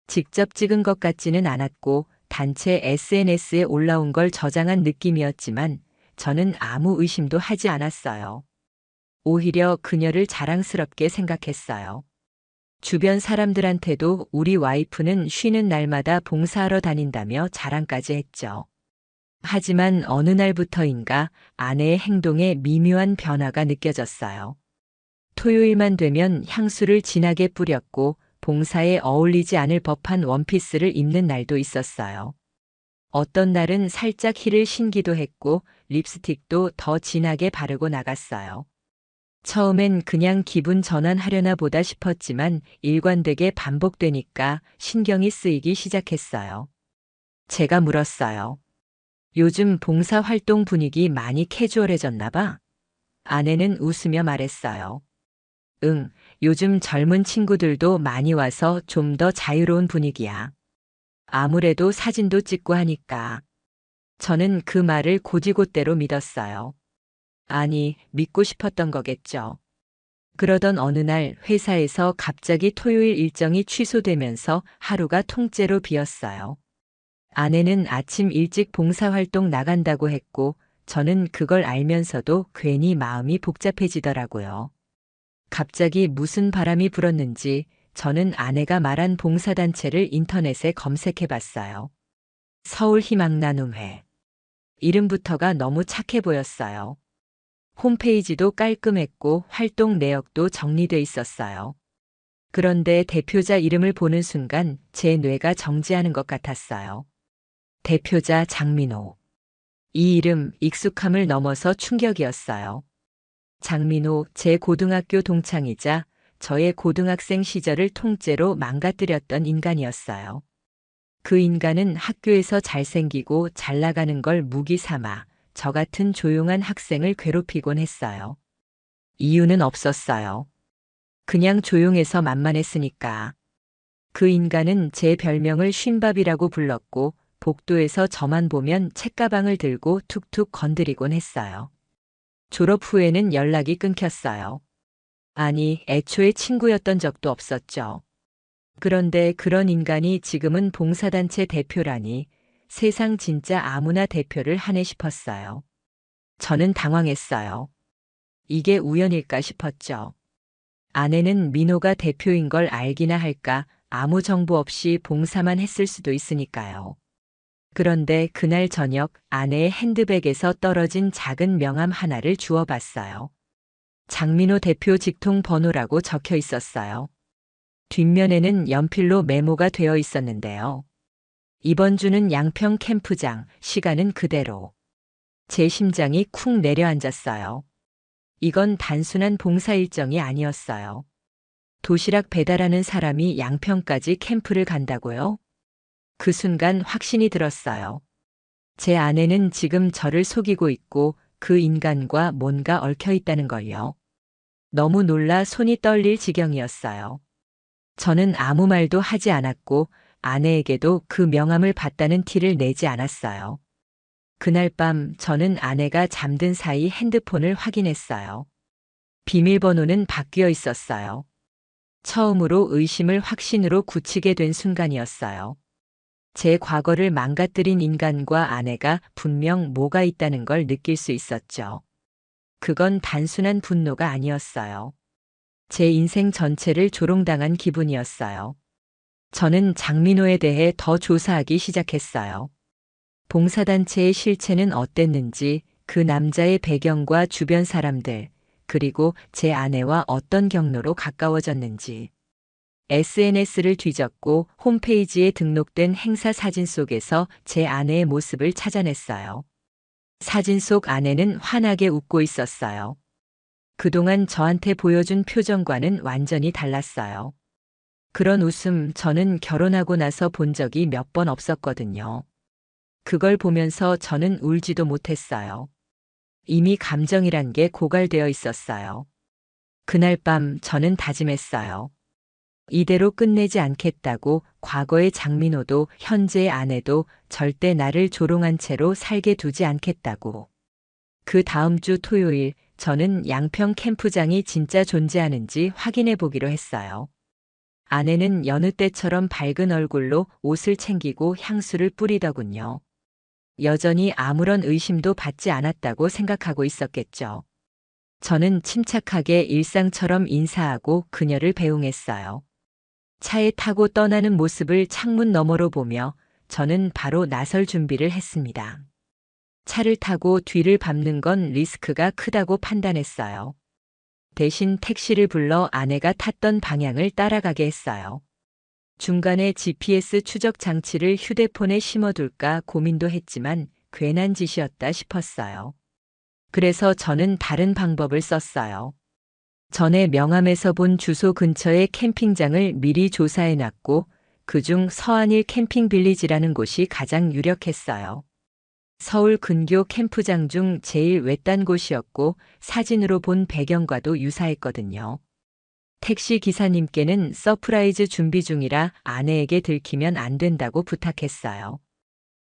직접 찍은 것 같지는 않았고 단체 SNS에 올라온 걸 저장한 느낌이었지만 저는 아무 의심도 하지 않았어요. 오히려 그녀를 자랑스럽게 생각했어요. 주변 사람들한테도 우리 와이프는 쉬는 날마다 봉사하러 다닌다며 자랑까지 했죠. 하지만 어느 날부터인가 아내의 행동에 미묘한 변화가 느껴졌어요. 토요일만 되면 향수를 진하게 뿌렸고 봉사에 어울리지 않을 법한 원피스를 입는 날도 있었어요. 어떤 날은 살짝 힐을 신기도 했고 립스틱도 더 진하게 바르고 나갔어요. 처음엔 그냥 기분 전환하려나 보다 싶었지만 일관되게 반복되니까 신경이 쓰이기 시작했어요. 제가 물었어요. 요즘 봉사활동 분위기 많이 캐주얼해졌나 봐? 아내는 웃으며 말했어요. 응, 요즘 젊은 친구들도 많이 와서 좀 더 자유로운 분위기야. 아무래도 사진도 찍고 하니까. 저는 그 말을 곧이곧대로 믿었어요. 아니, 믿고 싶었던 거겠죠. 그러던 어느 날 회사에서 갑자기 토요일 일정이 취소되면서 하루가 통째로 비었어요. 아내는 아침 일찍 봉사활동 나간다고 했고 저는 그걸 알면서도 괜히 마음이 복잡해지더라고요. 갑자기 무슨 바람이 불었는지 저는 아내가 말한 봉사단체를 인터넷에 검색해 봤어요. 서울희망나눔회. 이름부터가 너무 착해 보였어요. 홈페이지도 깔끔했고 활동 내역도 정리돼 있었어요. 그런데 대표자 이름을 보는 순간 제 뇌가 정지하는 것 같았어요. 대표자 장민호. 이 이름 익숙함을 넘어서 충격이었어요. 장민호 제 고등학교 동창이자 저의 고등학생 시절을 통째로 망가뜨렸던 인간이었어요. 그 인간은 학교에서 잘생기고 잘 나가는 걸 무기 삼아 저 같은 조용한 학생을 괴롭히곤 했어요. 이유는 없었어요. 그냥 조용해서 만만했으니까. 그 인간은 제 별명을 쉰밥이라고 불렀고 복도에서 저만 보면 책가방을 들고 툭툭 건드리곤 했어요. 졸업 후에는 연락이 끊겼어요. 아니, 애초에 친구였던 적도 없었죠. 그런데 그런 인간이 지금은 봉사단체 대표라니 세상 진짜 아무나 대표를 하네 싶었어요. 저는 당황했어요. 이게 우연일까 싶었죠. 아내는 민호가 대표인 걸 알기나 할까 아무 정보 없이 봉사만 했을 수도 있으니까요. 그런데 그날 저녁 아내의 핸드백에서 떨어진 작은 명함 하나를 주워봤어요. 장민호 대표 직통 번호라고 적혀 있었어요. 뒷면에는 연필로 메모가 되어 있었는데요. 이번 주는 양평 캠프장, 시간은 그대로. 제 심장이 쿵 내려앉았어요. 이건 단순한 봉사 일정이 아니었어요. 도시락 배달하는 사람이 양평까지 캠프를 간다고요? 그 순간 확신이 들었어요. 제 아내는 지금 저를 속이고 있고 그 인간과 뭔가 얽혀 있다는 걸요. 너무 놀라 손이 떨릴 지경이었어요. 저는 아무 말도 하지 않았고 아내에게도 그 명함을 받다는 티를 내지 않았어요. 그날 밤 저는 아내가 잠든 사이 핸드폰을 확인했어요. 비밀번호는 바뀌어 있었어요. 처음으로 의심을 확신으로 굳히게 된 순간이었어요. 제 과거를 망가뜨린 인간과 아내가 분명 뭐가 있다는 걸 느낄 수 있었죠. 그건 단순한 분노가 아니었어요. 제 인생 전체를 조롱당한 기분이었어요. 저는 장민호에 대해 더 조사하기 시작했어요. 봉사단체의 실체는 어땠는지, 그 남자의 배경과 주변 사람들, 그리고 제 아내와 어떤 경로로 가까워졌는지. SNS를 뒤졌고 홈페이지에 등록된 행사 사진 속에서 제 아내의 모습을 찾아냈어요. 사진 속 아내는 환하게 웃고 있었어요. 그동안 저한테 보여준 표정과는 완전히 달랐어요. 그런 웃음 저는 결혼하고 나서 본 적이 몇 번 없었거든요. 그걸 보면서 저는 울지도 못했어요. 이미 감정이란 게 고갈되어 있었어요. 그날 밤 저는 다짐했어요. 이대로 끝내지 않겠다고. 과거의 장민호도 현재의 아내도 절대 나를 조롱한 채로 살게 두지 않겠다고. 그 다음 주 토요일 저는 양평 캠프장이 진짜 존재하는지 확인해 보기로 했어요. 아내는 여느 때처럼 밝은 얼굴로 옷을 챙기고 향수를 뿌리더군요. 여전히 아무런 의심도 받지 않았다고 생각하고 있었겠죠. 저는 침착하게 일상처럼 인사하고 그녀를 배웅했어요. 차에 타고 떠나는 모습을 창문 너머로 보며 저는 바로 나설 준비를 했습니다. 차를 타고 뒤를 밟는 건 리스크가 크다고 판단했어요. 대신 택시를 불러 아내가 탔던 방향을 따라가게 했어요. 중간에 GPS 추적 장치를 휴대폰에 심어둘까 고민도 했지만 괜한 짓이었다 싶었어요. 그래서 저는 다른 방법을 썼어요. 전에 명함에서 본 주소 근처의 캠핑장을 미리 조사해놨고 그중 서안일 캠핑 빌리지라는 곳이 가장 유력했어요. 서울 근교 캠프장 중 제일 외딴 곳이었고 사진으로 본 배경과도 유사했거든요. 택시 기사님께는 서프라이즈 준비 중이라 아내에게 들키면 안 된다고 부탁했어요.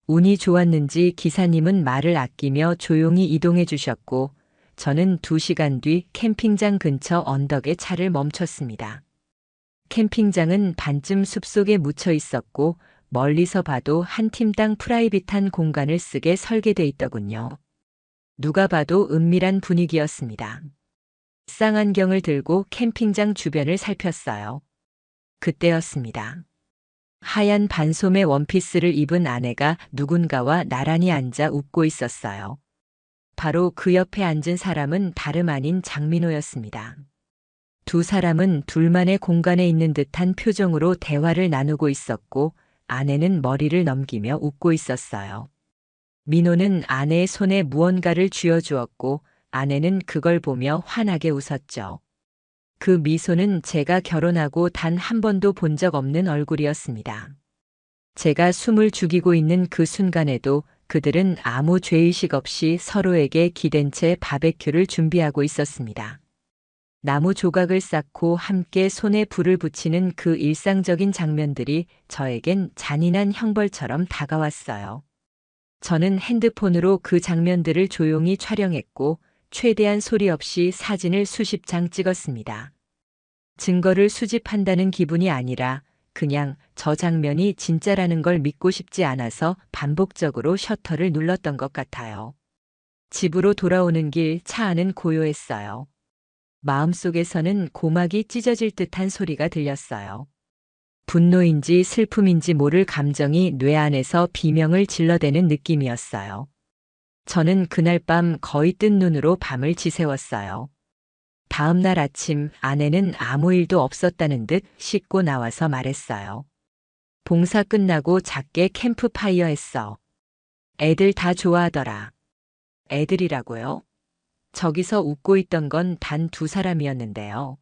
운이 좋았는지 기사님은 말을 아끼며 조용히 이동해 주셨고 저는 2시간 뒤 캠핑장 근처 언덕에 차를 멈췄습니다. 캠핑장은 반쯤 숲속에 묻혀 있었고 멀리서 봐도 한 팀당 프라이빗한 공간을 쓰게 설계돼 있더군요. 누가 봐도 은밀한 분위기였습니다. 쌍안경을 들고 캠핑장 주변을 살폈어요. 그때였습니다. 하얀 반소매 원피스를 입은 아내가 누군가와 나란히 앉아 웃고 있었어요. 바로 그 옆에 앉은 사람은 다름 아닌 장민호였습니다. 두 사람은 둘만의 공간에 있는 듯한 표정으로 대화를 나누고 있었고 아내는 머리를 넘기며 웃고 있었어요. 민호는 아내의 손에 무언가를 쥐어주었고 아내는 그걸 보며 환하게 웃었죠. 그 미소는 제가 결혼하고 단 한 번도 본 적 없는 얼굴이었습니다. 제가 숨을 죽이고 있는 그 순간에도 그들은 아무 죄의식 없이 서로에게 기댄 채 바베큐를 준비하고 있었습니다. 나무 조각을 쌓고 함께 손에 불을 붙이는 그 일상적인 장면들이 저에겐 잔인한 형벌처럼 다가왔어요. 저는 핸드폰으로 그 장면들을 조용히 촬영했고 최대한 소리 없이 사진을 수십 장 찍었습니다. 증거를 수집한다는 기분이 아니라 그냥 저 장면이 진짜라는 걸 믿고 싶지 않아서 반복적으로 셔터를 눌렀던 것 같아요. 집으로 돌아오는 길 차 안은 고요했어요. 마음속에서는 고막이 찢어질 듯한 소리가 들렸어요. 분노인지 슬픔인지 모를 감정이 뇌 안에서 비명을 질러대는 느낌이었어요. 저는 그날 밤 거의 뜬 눈으로 밤을 지새웠어요. 다음 날 아침 아내는 아무 일도 없었다는 듯 씻고 나와서 말했어요. 봉사 끝나고 작게 캠프파이어 했어. 애들 다 좋아하더라. 애들이라고요? 저기서 웃고 있던 건 단 두 사람이었는데요.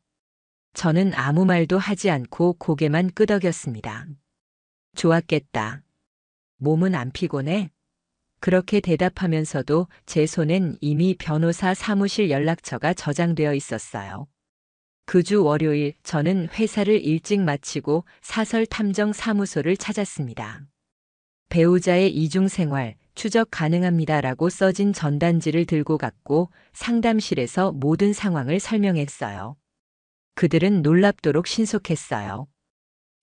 저는 아무 말도 하지 않고 고개만 끄덕였습니다. 좋았겠다. 몸은 안 피곤해? 그렇게 대답하면서도 제 손엔 이미 변호사 사무실 연락처가 저장되어 있었어요. 그 주 월요일 저는 회사를 일찍 마치고 사설 탐정 사무소를 찾았습니다. 배우자의 이중생활, 추적 가능합니다라고 써진 전단지를 들고 갔고 상담실에서 모든 상황을 설명했어요. 그들은 놀랍도록 신속했어요.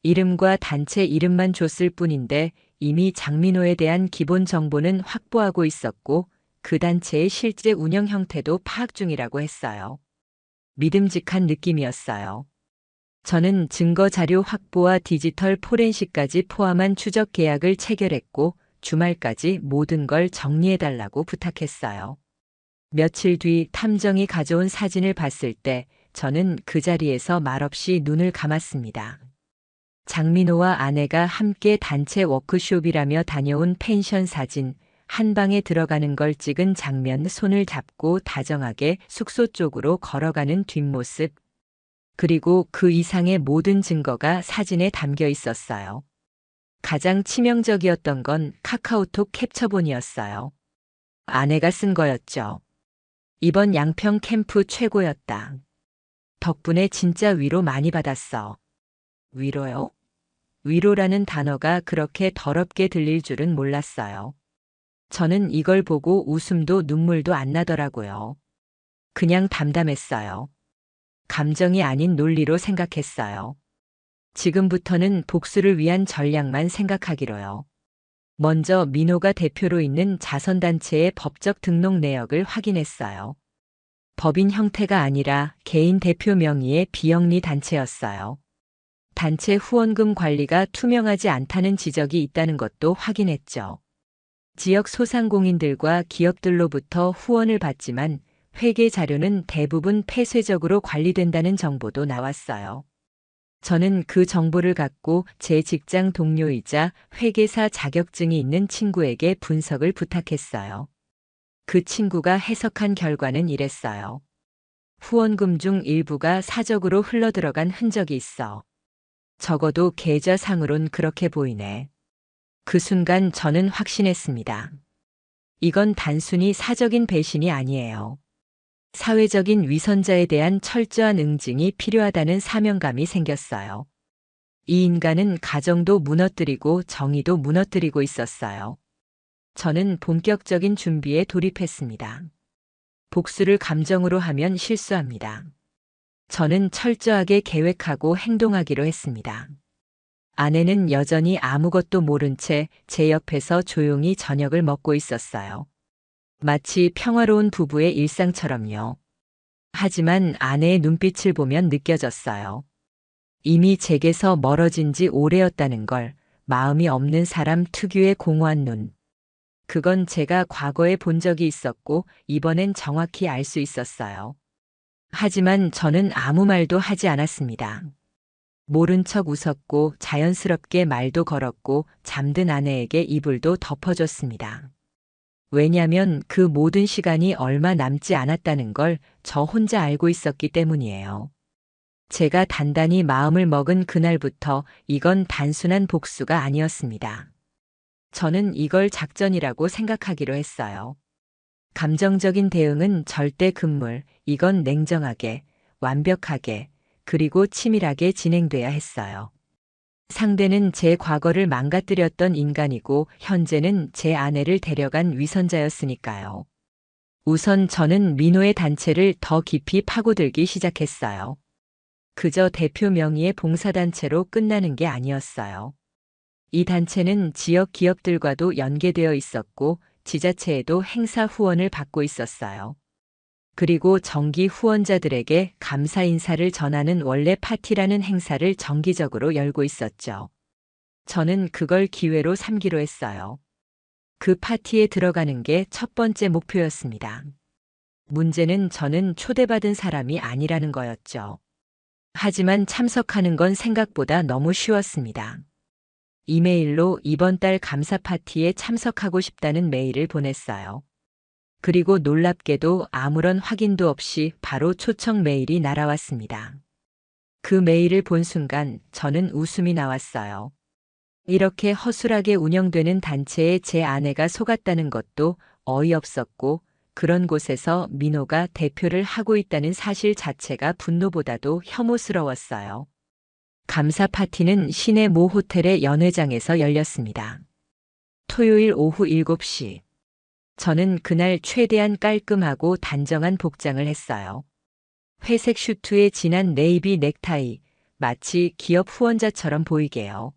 이름과 단체 이름만 줬을 뿐인데 이미 장민호에 대한 기본 정보는 확보하고 있었고 그 단체의 실제 운영 형태도 파악 중이라고 했어요. 믿음직한 느낌이었어요. 저는 증거 자료 확보와 디지털 포렌식까지 포함한 추적 계약을 체결했고 주말까지 모든 걸 정리해달라고 부탁했어요. 며칠 뒤 탐정이 가져온 사진을 봤을 때 저는 그 자리에서 말없이 눈을 감았습니다. 장민호와 아내가 함께 단체 워크숍이라며 다녀온 펜션 사진, 한 방에 들어가는 걸 찍은 장면, 손을 잡고 다정하게 숙소 쪽으로 걸어가는 뒷모습, 그리고 그 이상의 모든 증거가 사진에 담겨 있었어요. 가장 치명적이었던 건 카카오톡 캡처본이었어요. 아내가 쓴 거였죠. 이번 양평 캠프 최고였다. 덕분에 진짜 위로 많이 받았어. 위로요? 위로라는 단어가 그렇게 더럽게 들릴 줄은 몰랐어요. 저는 이걸 보고 웃음도 눈물도 안 나더라고요. 그냥 담담했어요. 감정이 아닌 논리로 생각했어요. 지금부터는 복수를 위한 전략만 생각하기로요. 먼저 민호가 대표로 있는 자선단체의 법적 등록 내역을 확인했어요. 법인 형태가 아니라 개인 대표 명의의 비영리 단체였어요. 단체 후원금 관리가 투명하지 않다는 지적이 있다는 것도 확인했죠. 지역 소상공인들과 기업들로부터 후원을 받지만 회계 자료는 대부분 폐쇄적으로 관리된다는 정보도 나왔어요. 저는 그 정보를 갖고 제 직장 동료이자 회계사 자격증이 있는 친구에게 분석을 부탁했어요. 그 친구가 해석한 결과는 이랬어요. 후원금 중 일부가 사적으로 흘러들어간 흔적이 있어. 적어도 계좌상으론 그렇게 보이네. 그 순간 저는 확신했습니다. 이건 단순히 사적인 배신이 아니에요. 사회적인 위선자에 대한 철저한 응징이 필요하다는 사명감이 생겼어요. 이 인간은 가정도 무너뜨리고 정의도 무너뜨리고 있었어요. 저는 본격적인 준비에 돌입했습니다. 복수를 감정으로 하면 실수합니다. 저는 철저하게 계획하고 행동하기로 했습니다. 아내는 여전히 아무것도 모른 채 제 옆에서 조용히 저녁을 먹고 있었어요. 마치 평화로운 부부의 일상처럼요. 하지만 아내의 눈빛을 보면 느껴졌어요. 이미 제게서 멀어진 지 오래였다는 걸, 마음이 없는 사람 특유의 공허한 눈. 그건 제가 과거에 본 적이 있었고 이번엔 정확히 알 수 있었어요. 하지만 저는 아무 말도 하지 않았습니다. 모른 척 웃었고 자연스럽게 말도 걸었고 잠든 아내에게 이불도 덮어줬습니다. 왜냐면 그 모든 시간이 얼마 남지 않았다는 걸 저 혼자 알고 있었기 때문이에요. 제가 단단히 마음을 먹은 그날부터 이건 단순한 복수가 아니었습니다. 저는 이걸 작전이라고 생각하기로 했어요. 감정적인 대응은 절대 금물, 이건 냉정하게, 완벽하게, 그리고 치밀하게 진행돼야 했어요. 상대는 제 과거를 망가뜨렸던 인간이고 현재는 제 아내를 데려간 위선자였으니까요. 우선 저는 민호의 단체를 더 깊이 파고들기 시작했어요. 그저 대표 명의의 봉사단체로 끝나는 게 아니었어요. 이 단체는 지역 기업들과도 연계되어 있었고 지자체에도 행사 후원을 받고 있었어요. 그리고 정기 후원자들에게 감사 인사를 전하는 원래 파티라는 행사를 정기적으로 열고 있었죠. 저는 그걸 기회로 삼기로 했어요. 그 파티에 들어가는 게 첫 번째 목표였습니다. 문제는 저는 초대받은 사람이 아니라는 거였죠. 하지만 참석하는 건 생각보다 너무 쉬웠습니다. 이메일로 이번 달 감사 파티에 참석하고 싶다는 메일을 보냈어요. 그리고 놀랍게도 아무런 확인도 없이 바로 초청 메일이 날아왔습니다. 그 메일을 본 순간 저는 웃음이 나왔어요. 이렇게 허술하게 운영되는 단체에 제 아내가 속았다는 것도 어이없었고, 그런 곳에서 민호가 대표를 하고 있다는 사실 자체가 분노보다도 혐오스러웠어요. 감사 파티는 시내 모 호텔의 연회장에서 열렸습니다. 토요일 오후 7시. 저는 그날 최대한 깔끔하고 단정한 복장을 했어요. 회색 슈트에 진한 네이비 넥타이, 마치 기업 후원자처럼 보이게요.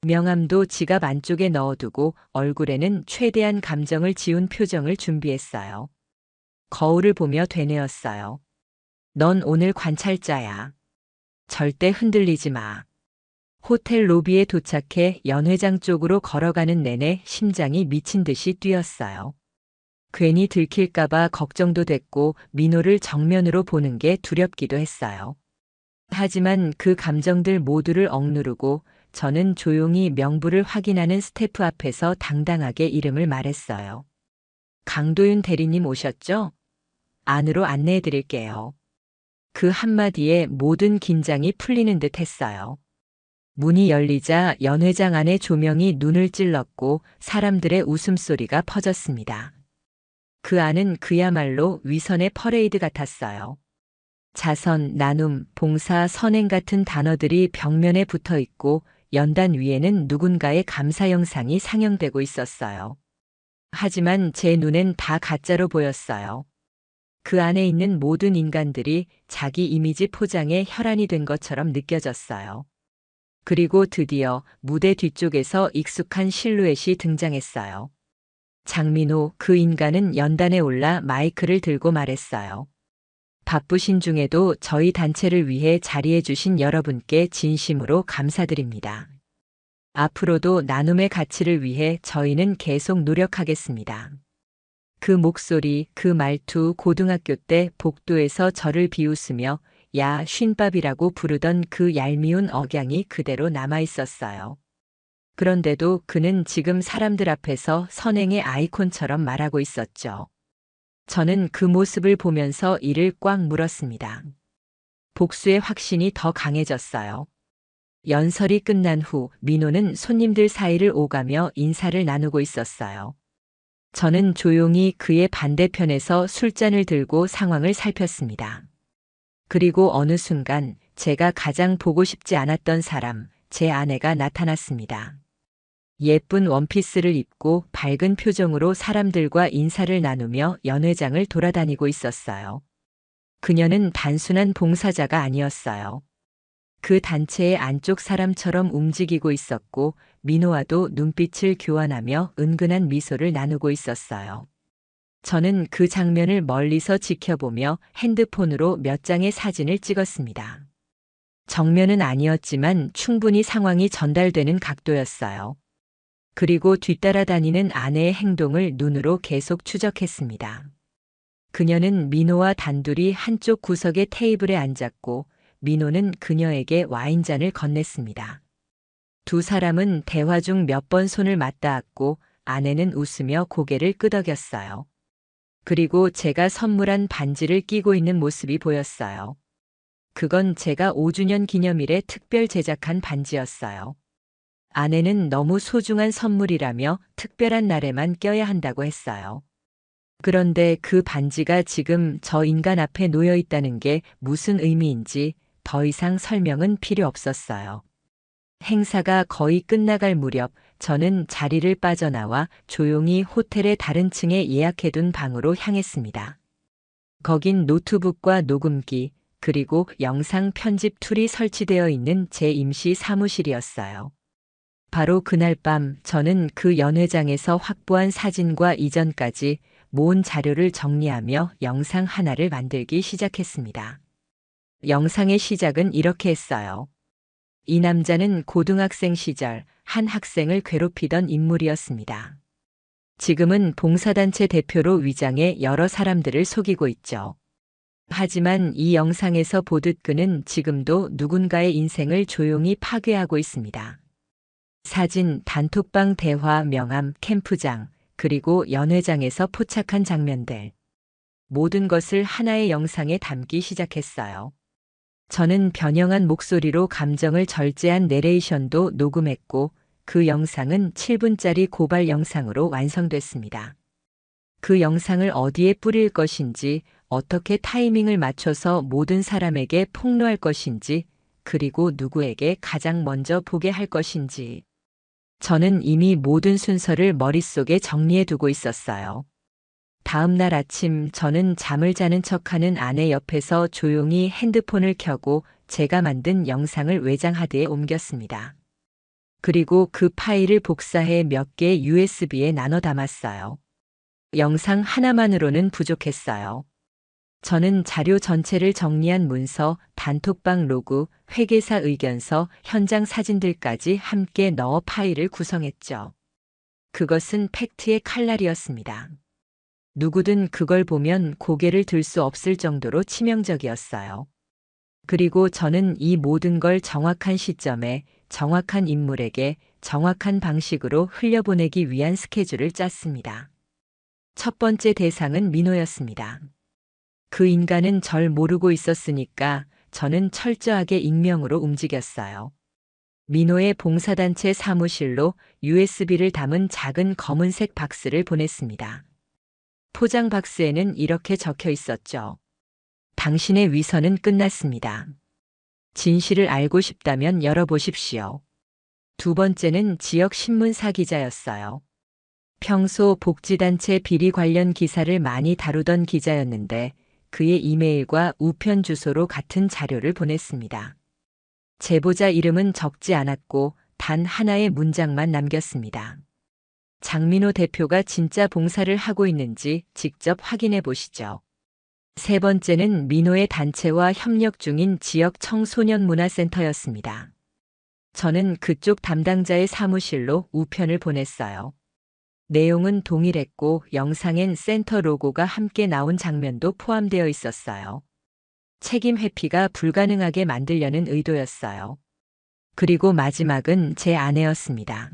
명함도 지갑 안쪽에 넣어두고 얼굴에는 최대한 감정을 지운 표정을 준비했어요. 거울을 보며 되뇌었어요. 넌 오늘 관찰자야. 절대 흔들리지 마. 호텔 로비에 도착해 연회장 쪽으로 걸어가는 내내 심장이 미친 듯이 뛰었어요. 괜히 들킬까봐 걱정도 됐고 민호를 정면으로 보는 게 두렵기도 했어요. 하지만 그 감정들 모두를 억누르고 저는 조용히 명부를 확인하는 스태프 앞에서 당당하게 이름을 말했어요. 강도윤 대리님 오셨죠? 안으로 안내해 드릴게요. 그 한마디에 모든 긴장이 풀리는 듯 했어요. 문이 열리자 연회장 안의 조명이 눈을 찔렀고 사람들의 웃음소리가 퍼졌습니다. 그 안은 그야말로 위선의 퍼레이드 같았어요. 자선, 나눔, 봉사, 선행 같은 단어들이 벽면에 붙어 있고 연단 위에는 누군가의 감사 영상이 상영되고 있었어요. 하지만 제 눈엔 다 가짜로 보였어요. 그 안에 있는 모든 인간들이 자기 이미지 포장에 혈안이 된 것처럼 느껴졌어요. 그리고 드디어 무대 뒤쪽에서 익숙한 실루엣이 등장했어요. 장민호, 그 인간은 연단에 올라 마이크를 들고 말했어요. 바쁘신 중에도 저희 단체를 위해 자리해 주신 여러분께 진심으로 감사드립니다. 앞으로도 나눔의 가치를 위해 저희는 계속 노력하겠습니다. 그 목소리, 그 말투, 고등학교 때 복도에서 저를 비웃으며 야, 쉰밥이라고 부르던 그 얄미운 억양이 그대로 남아 있었어요. 그런데도 그는 지금 사람들 앞에서 선행의 아이콘처럼 말하고 있었죠. 저는 그 모습을 보면서 이를 꽉 물었습니다. 복수의 확신이 더 강해졌어요. 연설이 끝난 후 민호는 손님들 사이를 오가며 인사를 나누고 있었어요. 저는 조용히 그의 반대편에서 술잔을 들고 상황을 살폈습니다. 그리고 어느 순간 제가 가장 보고 싶지 않았던 사람, 제 아내가 나타났습니다. 예쁜 원피스를 입고 밝은 표정으로 사람들과 인사를 나누며 연회장을 돌아다니고 있었어요. 그녀는 단순한 봉사자가 아니었어요. 그 단체의 안쪽 사람처럼 움직이고 있었고 민호와도 눈빛을 교환하며 은근한 미소를 나누고 있었어요. 저는 그 장면을 멀리서 지켜보며 핸드폰으로 몇 장의 사진을 찍었습니다. 정면은 아니었지만 충분히 상황이 전달되는 각도였어요. 그리고 뒤따라다니는 아내의 행동을 눈으로 계속 추적했습니다. 그녀는 민호와 단둘이 한쪽 구석의 테이블에 앉았고 민호는 그녀에게 와인잔을 건넸습니다. 두 사람은 대화 중 몇 번 손을 맞닿았고 아내는 웃으며 고개를 끄덕였어요. 그리고 제가 선물한 반지를 끼고 있는 모습이 보였어요. 그건 제가 5주년 기념일에 특별 제작한 반지였어요. 아내는 너무 소중한 선물이라며 특별한 날에만 껴야 한다고 했어요. 그런데 그 반지가 지금 저 인간 앞에 놓여 있다는 게 무슨 의미인지 더 이상 설명은 필요 없었어요. 행사가 거의 끝나갈 무렵 저는 자리를 빠져나와 조용히 호텔의 다른 층에 예약해둔 방으로 향했습니다. 거긴 노트북과 녹음기, 그리고 영상 편집 툴이 설치되어 있는 제 임시 사무실이었어요. 바로 그날 밤 저는 그 연회장에서 확보한 사진과 이전까지 모은 자료를 정리하며 영상 하나를 만들기 시작했습니다. 영상의 시작은 이렇게 했어요. 이 남자는 고등학생 시절 한 학생을 괴롭히던 인물이었습니다. 지금은 봉사단체 대표로 위장해 여러 사람들을 속이고 있죠. 하지만 이 영상에서 보듯 그는 지금도 누군가의 인생을 조용히 파괴하고 있습니다. 사진, 단톡방 대화, 명함, 캠프장, 그리고 연회장에서 포착한 장면들. 모든 것을 하나의 영상에 담기 시작했어요. 저는 변형한 목소리로 감정을 절제한 내레이션도 녹음했고 그 영상은 7분짜리 고발 영상으로 완성됐습니다. 그 영상을 어디에 뿌릴 것인지, 어떻게 타이밍을 맞춰서 모든 사람에게 폭로할 것인지, 그리고 누구에게 가장 먼저 보게 할 것인지. 저는 이미 모든 순서를 머릿속에 정리해 두고 있었어요. 다음 날 아침 저는 잠을 자는 척하는 아내 옆에서 조용히 핸드폰을 켜고 제가 만든 영상을 외장 하드에 옮겼습니다. 그리고 그 파일을 복사해 몇 개의 USB에 나눠 담았어요. 영상 하나만으로는 부족했어요. 저는 자료 전체를 정리한 문서, 단톡방 로그, 회계사 의견서, 현장 사진들까지 함께 넣어 파일을 구성했죠. 그것은 팩트의 칼날이었습니다. 누구든 그걸 보면 고개를 들 수 없을 정도로 치명적이었어요. 그리고 저는 이 모든 걸 정확한 시점에, 정확한 인물에게, 정확한 방식으로 흘려보내기 위한 스케줄을 짰습니다. 첫 번째 대상은 민호였습니다. 그 인간은 절 모르고 있었으니까 저는 철저하게 익명으로 움직였어요. 민호의 봉사단체 사무실로 USB를 담은 작은 검은색 박스를 보냈습니다. 포장 박스에는 이렇게 적혀 있었죠. 당신의 위선은 끝났습니다. 진실을 알고 싶다면 열어보십시오. 두 번째는 지역 신문사 기자였어요. 평소 복지단체 비리 관련 기사를 많이 다루던 기자였는데 그의 이메일과 우편 주소로 같은 자료를 보냈습니다. 제보자 이름은 적지 않았고 단 하나의 문장만 남겼습니다. 장민호 대표가 진짜 봉사를 하고 있는지 직접 확인해 보시죠. 세 번째는 민호의 단체와 협력 중인 지역 청소년문화센터였습니다. 저는 그쪽 담당자의 사무실로 우편을 보냈어요. 내용은 동일했고 영상엔 센터 로고가 함께 나온 장면도 포함되어 있었어요. 책임 회피가 불가능하게 만들려는 의도였어요. 그리고 마지막은 제 아내였습니다.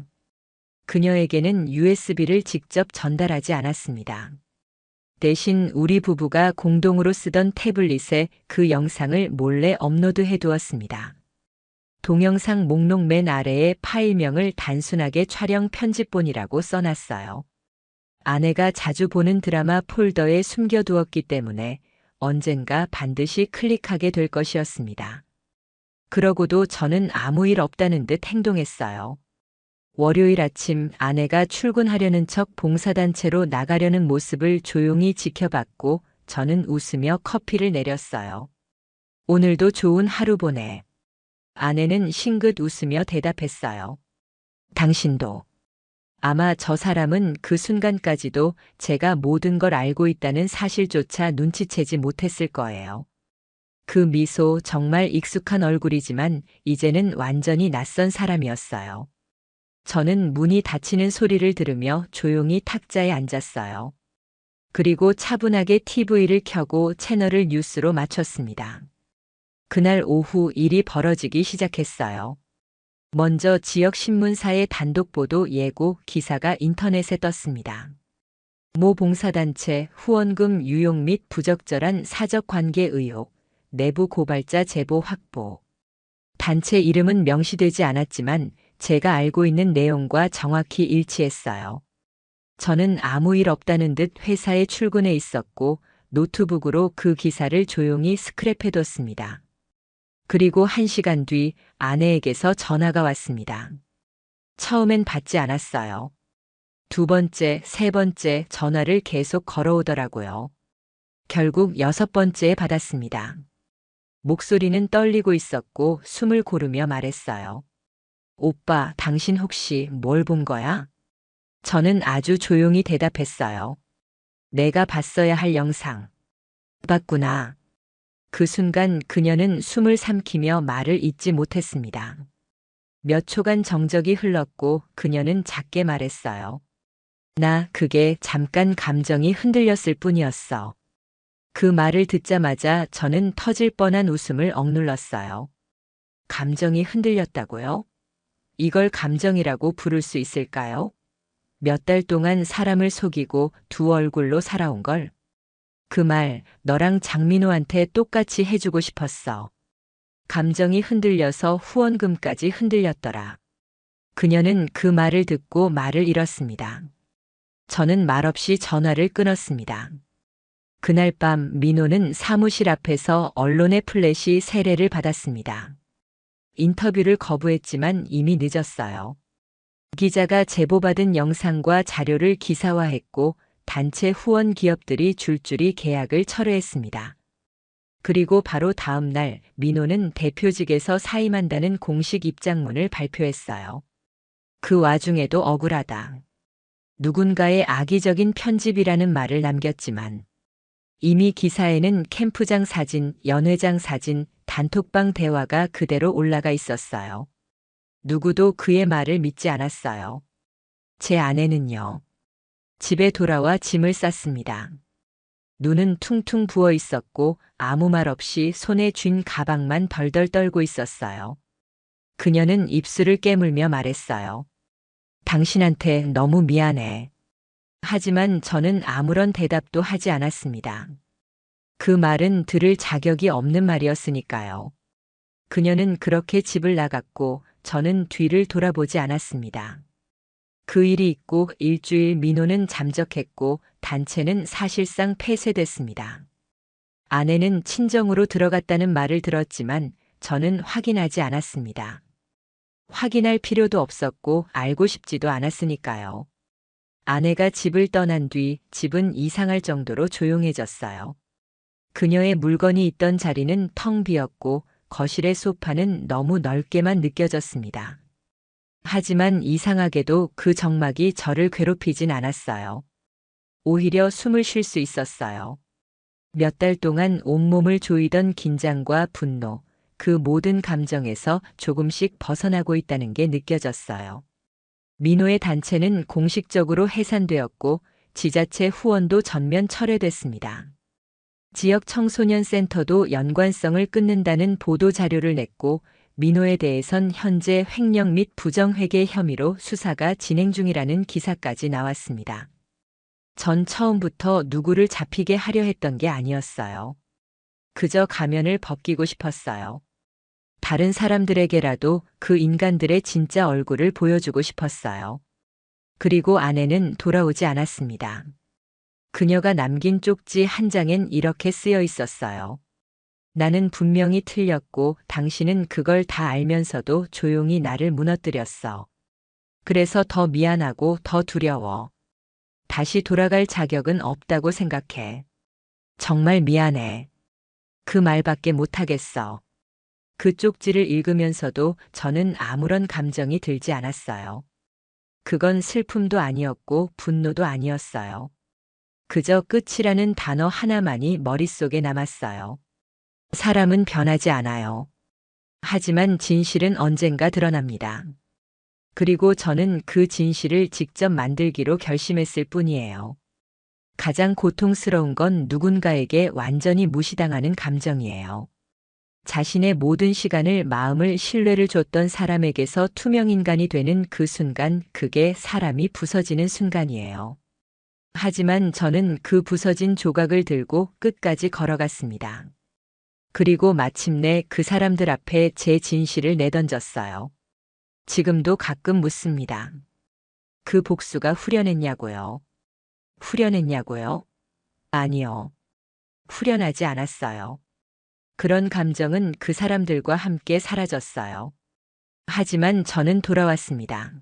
그녀에게는 USB를 직접 전달하지 않았습니다. 대신 우리 부부가 공동으로 쓰던 태블릿에 그 영상을 몰래 업로드해 두었습니다. 동영상 목록 맨 아래에 파일명을 단순하게 촬영 편집본이라고 써놨어요. 아내가 자주 보는 드라마 폴더에 숨겨두었기 때문에 언젠가 반드시 클릭하게 될 것이었습니다. 그러고도 저는 아무 일 없다는 듯 행동했어요. 월요일 아침 아내가 출근하려는 척 봉사단체로 나가려는 모습을 조용히 지켜봤고 저는 웃으며 커피를 내렸어요. 오늘도 좋은 하루 보내. 아내는 싱긋 웃으며 대답했어요. 당신도. 아마 저 사람은 그 순간까지도 제가 모든 걸 알고 있다는 사실조차 눈치채지 못했을 거예요. 그 미소 정말 익숙한 얼굴이지만 이제는 완전히 낯선 사람이었어요. 저는 문이 닫히는 소리를 들으며 조용히 탁자에 앉았어요. 그리고 차분하게 TV를 켜고 채널을 뉴스로 맞췄습니다. 그날 오후 일이 벌어지기 시작했어요. 먼저 지역 신문사의 단독 보도 예고 기사가 인터넷에 떴습니다. 모 봉사단체 후원금 유용 및 부적절한 사적 관계 의혹, 내부 고발자 제보 확보. 단체 이름은 명시되지 않았지만 제가 알고 있는 내용과 정확히 일치했어요. 저는 아무 일 없다는 듯 회사에 출근해 있었고 노트북으로 그 기사를 조용히 스크랩해뒀습니다. 그리고 1시간 뒤 아내에게서 전화가 왔습니다. 처음엔 받지 않았어요. 두 번째, 세 번째 전화를 계속 걸어오더라고요. 결국 6번째에 받았습니다. 목소리는 떨리고 있었고 숨을 고르며 말했어요. 오빠, 당신 혹시 뭘 본 거야? 저는 아주 조용히 대답했어요. 내가 봤어야 할 영상. 봤구나. 그 순간 그녀는 숨을 삼키며 말을 잇지 못했습니다. 몇 초간 정적이 흘렀고 그녀는 작게 말했어요. 나 그게 잠깐 감정이 흔들렸을 뿐이었어. 그 말을 듣자마자 저는 터질 뻔한 웃음을 억눌렀어요. 감정이 흔들렸다고요? 이걸 감정이라고 부를 수 있을까요? 몇 달 동안 사람을 속이고 두 얼굴로 살아온 걸. 그 말 너랑 장민호한테 똑같이 해주고 싶었어. 감정이 흔들려서 후원금까지 흔들렸더라. 그녀는 그 말을 듣고 말을 잃었습니다. 저는 말없이 전화를 끊었습니다. 그날 밤 민호는 사무실 앞에서 언론의 플래시 세례를 받았습니다. 인터뷰를 거부했지만 이미 늦었어요. 기자가 제보받은 영상과 자료를 기사화했고 단체 후원 기업들이 줄줄이 계약을 철회했습니다. 그리고 바로 다음 날 민호는 대표직에서 사임한다는 공식 입장문을 발표했어요. 그 와중에도 억울하다. 누군가의 악의적인 편집이라는 말을 남겼지만 이미 기사에는 캠프장 사진, 연회장 사진, 단톡방 대화가 그대로 올라가 있었어요. 누구도 그의 말을 믿지 않았어요. 제 아내는요. 집에 돌아와 짐을 쌌습니다. 눈은 퉁퉁 부어 있었고 아무 말 없이 손에 쥔 가방만 덜덜 떨고 있었어요. 그녀는 입술을 깨물며 말했어요. 당신한테 너무 미안해. 하지만 저는 아무런 대답도 하지 않았습니다. 그 말은 들을 자격이 없는 말이었으니까요. 그녀는 그렇게 집을 나갔고 저는 뒤를 돌아보지 않았습니다. 그 일이 있고 일주일 민호는 잠적했고 단체는 사실상 폐쇄됐습니다. 아내는 친정으로 들어갔다는 말을 들었지만 저는 확인하지 않았습니다. 확인할 필요도 없었고 알고 싶지도 않았으니까요. 아내가 집을 떠난 뒤 집은 이상할 정도로 조용해졌어요. 그녀의 물건이 있던 자리는 텅 비었고 거실의 소파는 너무 넓게만 느껴졌습니다. 하지만 이상하게도 그 적막이 저를 괴롭히진 않았어요. 오히려 숨을 쉴 수 있었어요. 몇 달 동안 온몸을 조이던 긴장과 분노, 그 모든 감정에서 조금씩 벗어나고 있다는 게 느껴졌어요. 민호의 단체는 공식적으로 해산되었고 지자체 후원도 전면 철회됐습니다. 지역 청소년 센터도 연관성을 끊는다는 보도 자료를 냈고 민호에 대해선 현재 횡령 및 부정회계 혐의로 수사가 진행 중이라는 기사까지 나왔습니다. 전 처음부터 누구를 잡히게 하려 했던 게 아니었어요. 그저 가면을 벗기고 싶었어요. 다른 사람들에게라도 그 인간들의 진짜 얼굴을 보여주고 싶었어요. 그리고 아내는 돌아오지 않았습니다. 그녀가 남긴 쪽지 한 장엔 이렇게 쓰여 있었어요. 나는 분명히 틀렸고 당신은 그걸 다 알면서도 조용히 나를 무너뜨렸어. 그래서 더 미안하고 더 두려워. 다시 돌아갈 자격은 없다고 생각해. 정말 미안해. 그 말밖에 못하겠어. 그 쪽지를 읽으면서도 저는 아무런 감정이 들지 않았어요. 그건 슬픔도 아니었고 분노도 아니었어요. 그저 끝이라는 단어 하나만이 머릿속에 남았어요. 사람은 변하지 않아요. 하지만 진실은 언젠가 드러납니다. 그리고 저는 그 진실을 직접 만들기로 결심했을 뿐이에요. 가장 고통스러운 건 누군가에게 완전히 무시당하는 감정이에요. 자신의 모든 시간을, 마음을, 신뢰를 줬던 사람에게서 투명인간이 되는 그 순간, 그게 사람이 부서지는 순간이에요. 하지만 저는 그 부서진 조각을 들고 끝까지 걸어갔습니다. 그리고 마침내 그 사람들 앞에 제 진실을 내던졌어요. 지금도 가끔 묻습니다. 그 복수가 후련했냐고요? 후련했냐고요? 아니요. 후련하지 않았어요. 그런 감정은 그 사람들과 함께 사라졌어요. 하지만 저는 돌아왔습니다.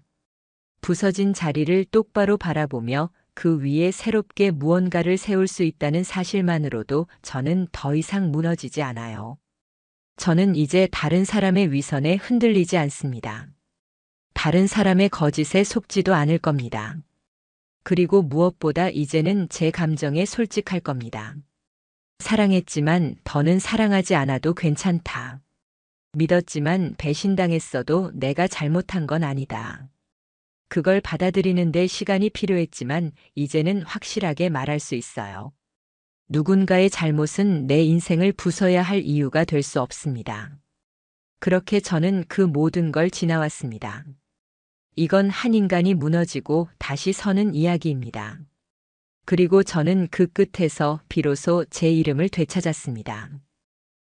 부서진 자리를 똑바로 바라보며 그 위에 새롭게 무언가를 세울 수 있다는 사실만으로도 저는 더 이상 무너지지 않아요. 저는 이제 다른 사람의 위선에 흔들리지 않습니다. 다른 사람의 거짓에 속지도 않을 겁니다. 그리고 무엇보다 이제는 제 감정에 솔직할 겁니다. 사랑했지만 더는 사랑하지 않아도 괜찮다. 믿었지만 배신당했어도 내가 잘못한 건 아니다. 그걸 받아들이는데 시간이 필요했지만 이제는 확실하게 말할 수 있어요. 누군가의 잘못은 내 인생을 부숴야 할 이유가 될 수 없습니다. 그렇게 저는 그 모든 걸 지나왔습니다. 이건 한 인간이 무너지고 다시 서는 이야기입니다. 그리고 저는 그 끝에서 비로소 제 이름을 되찾았습니다.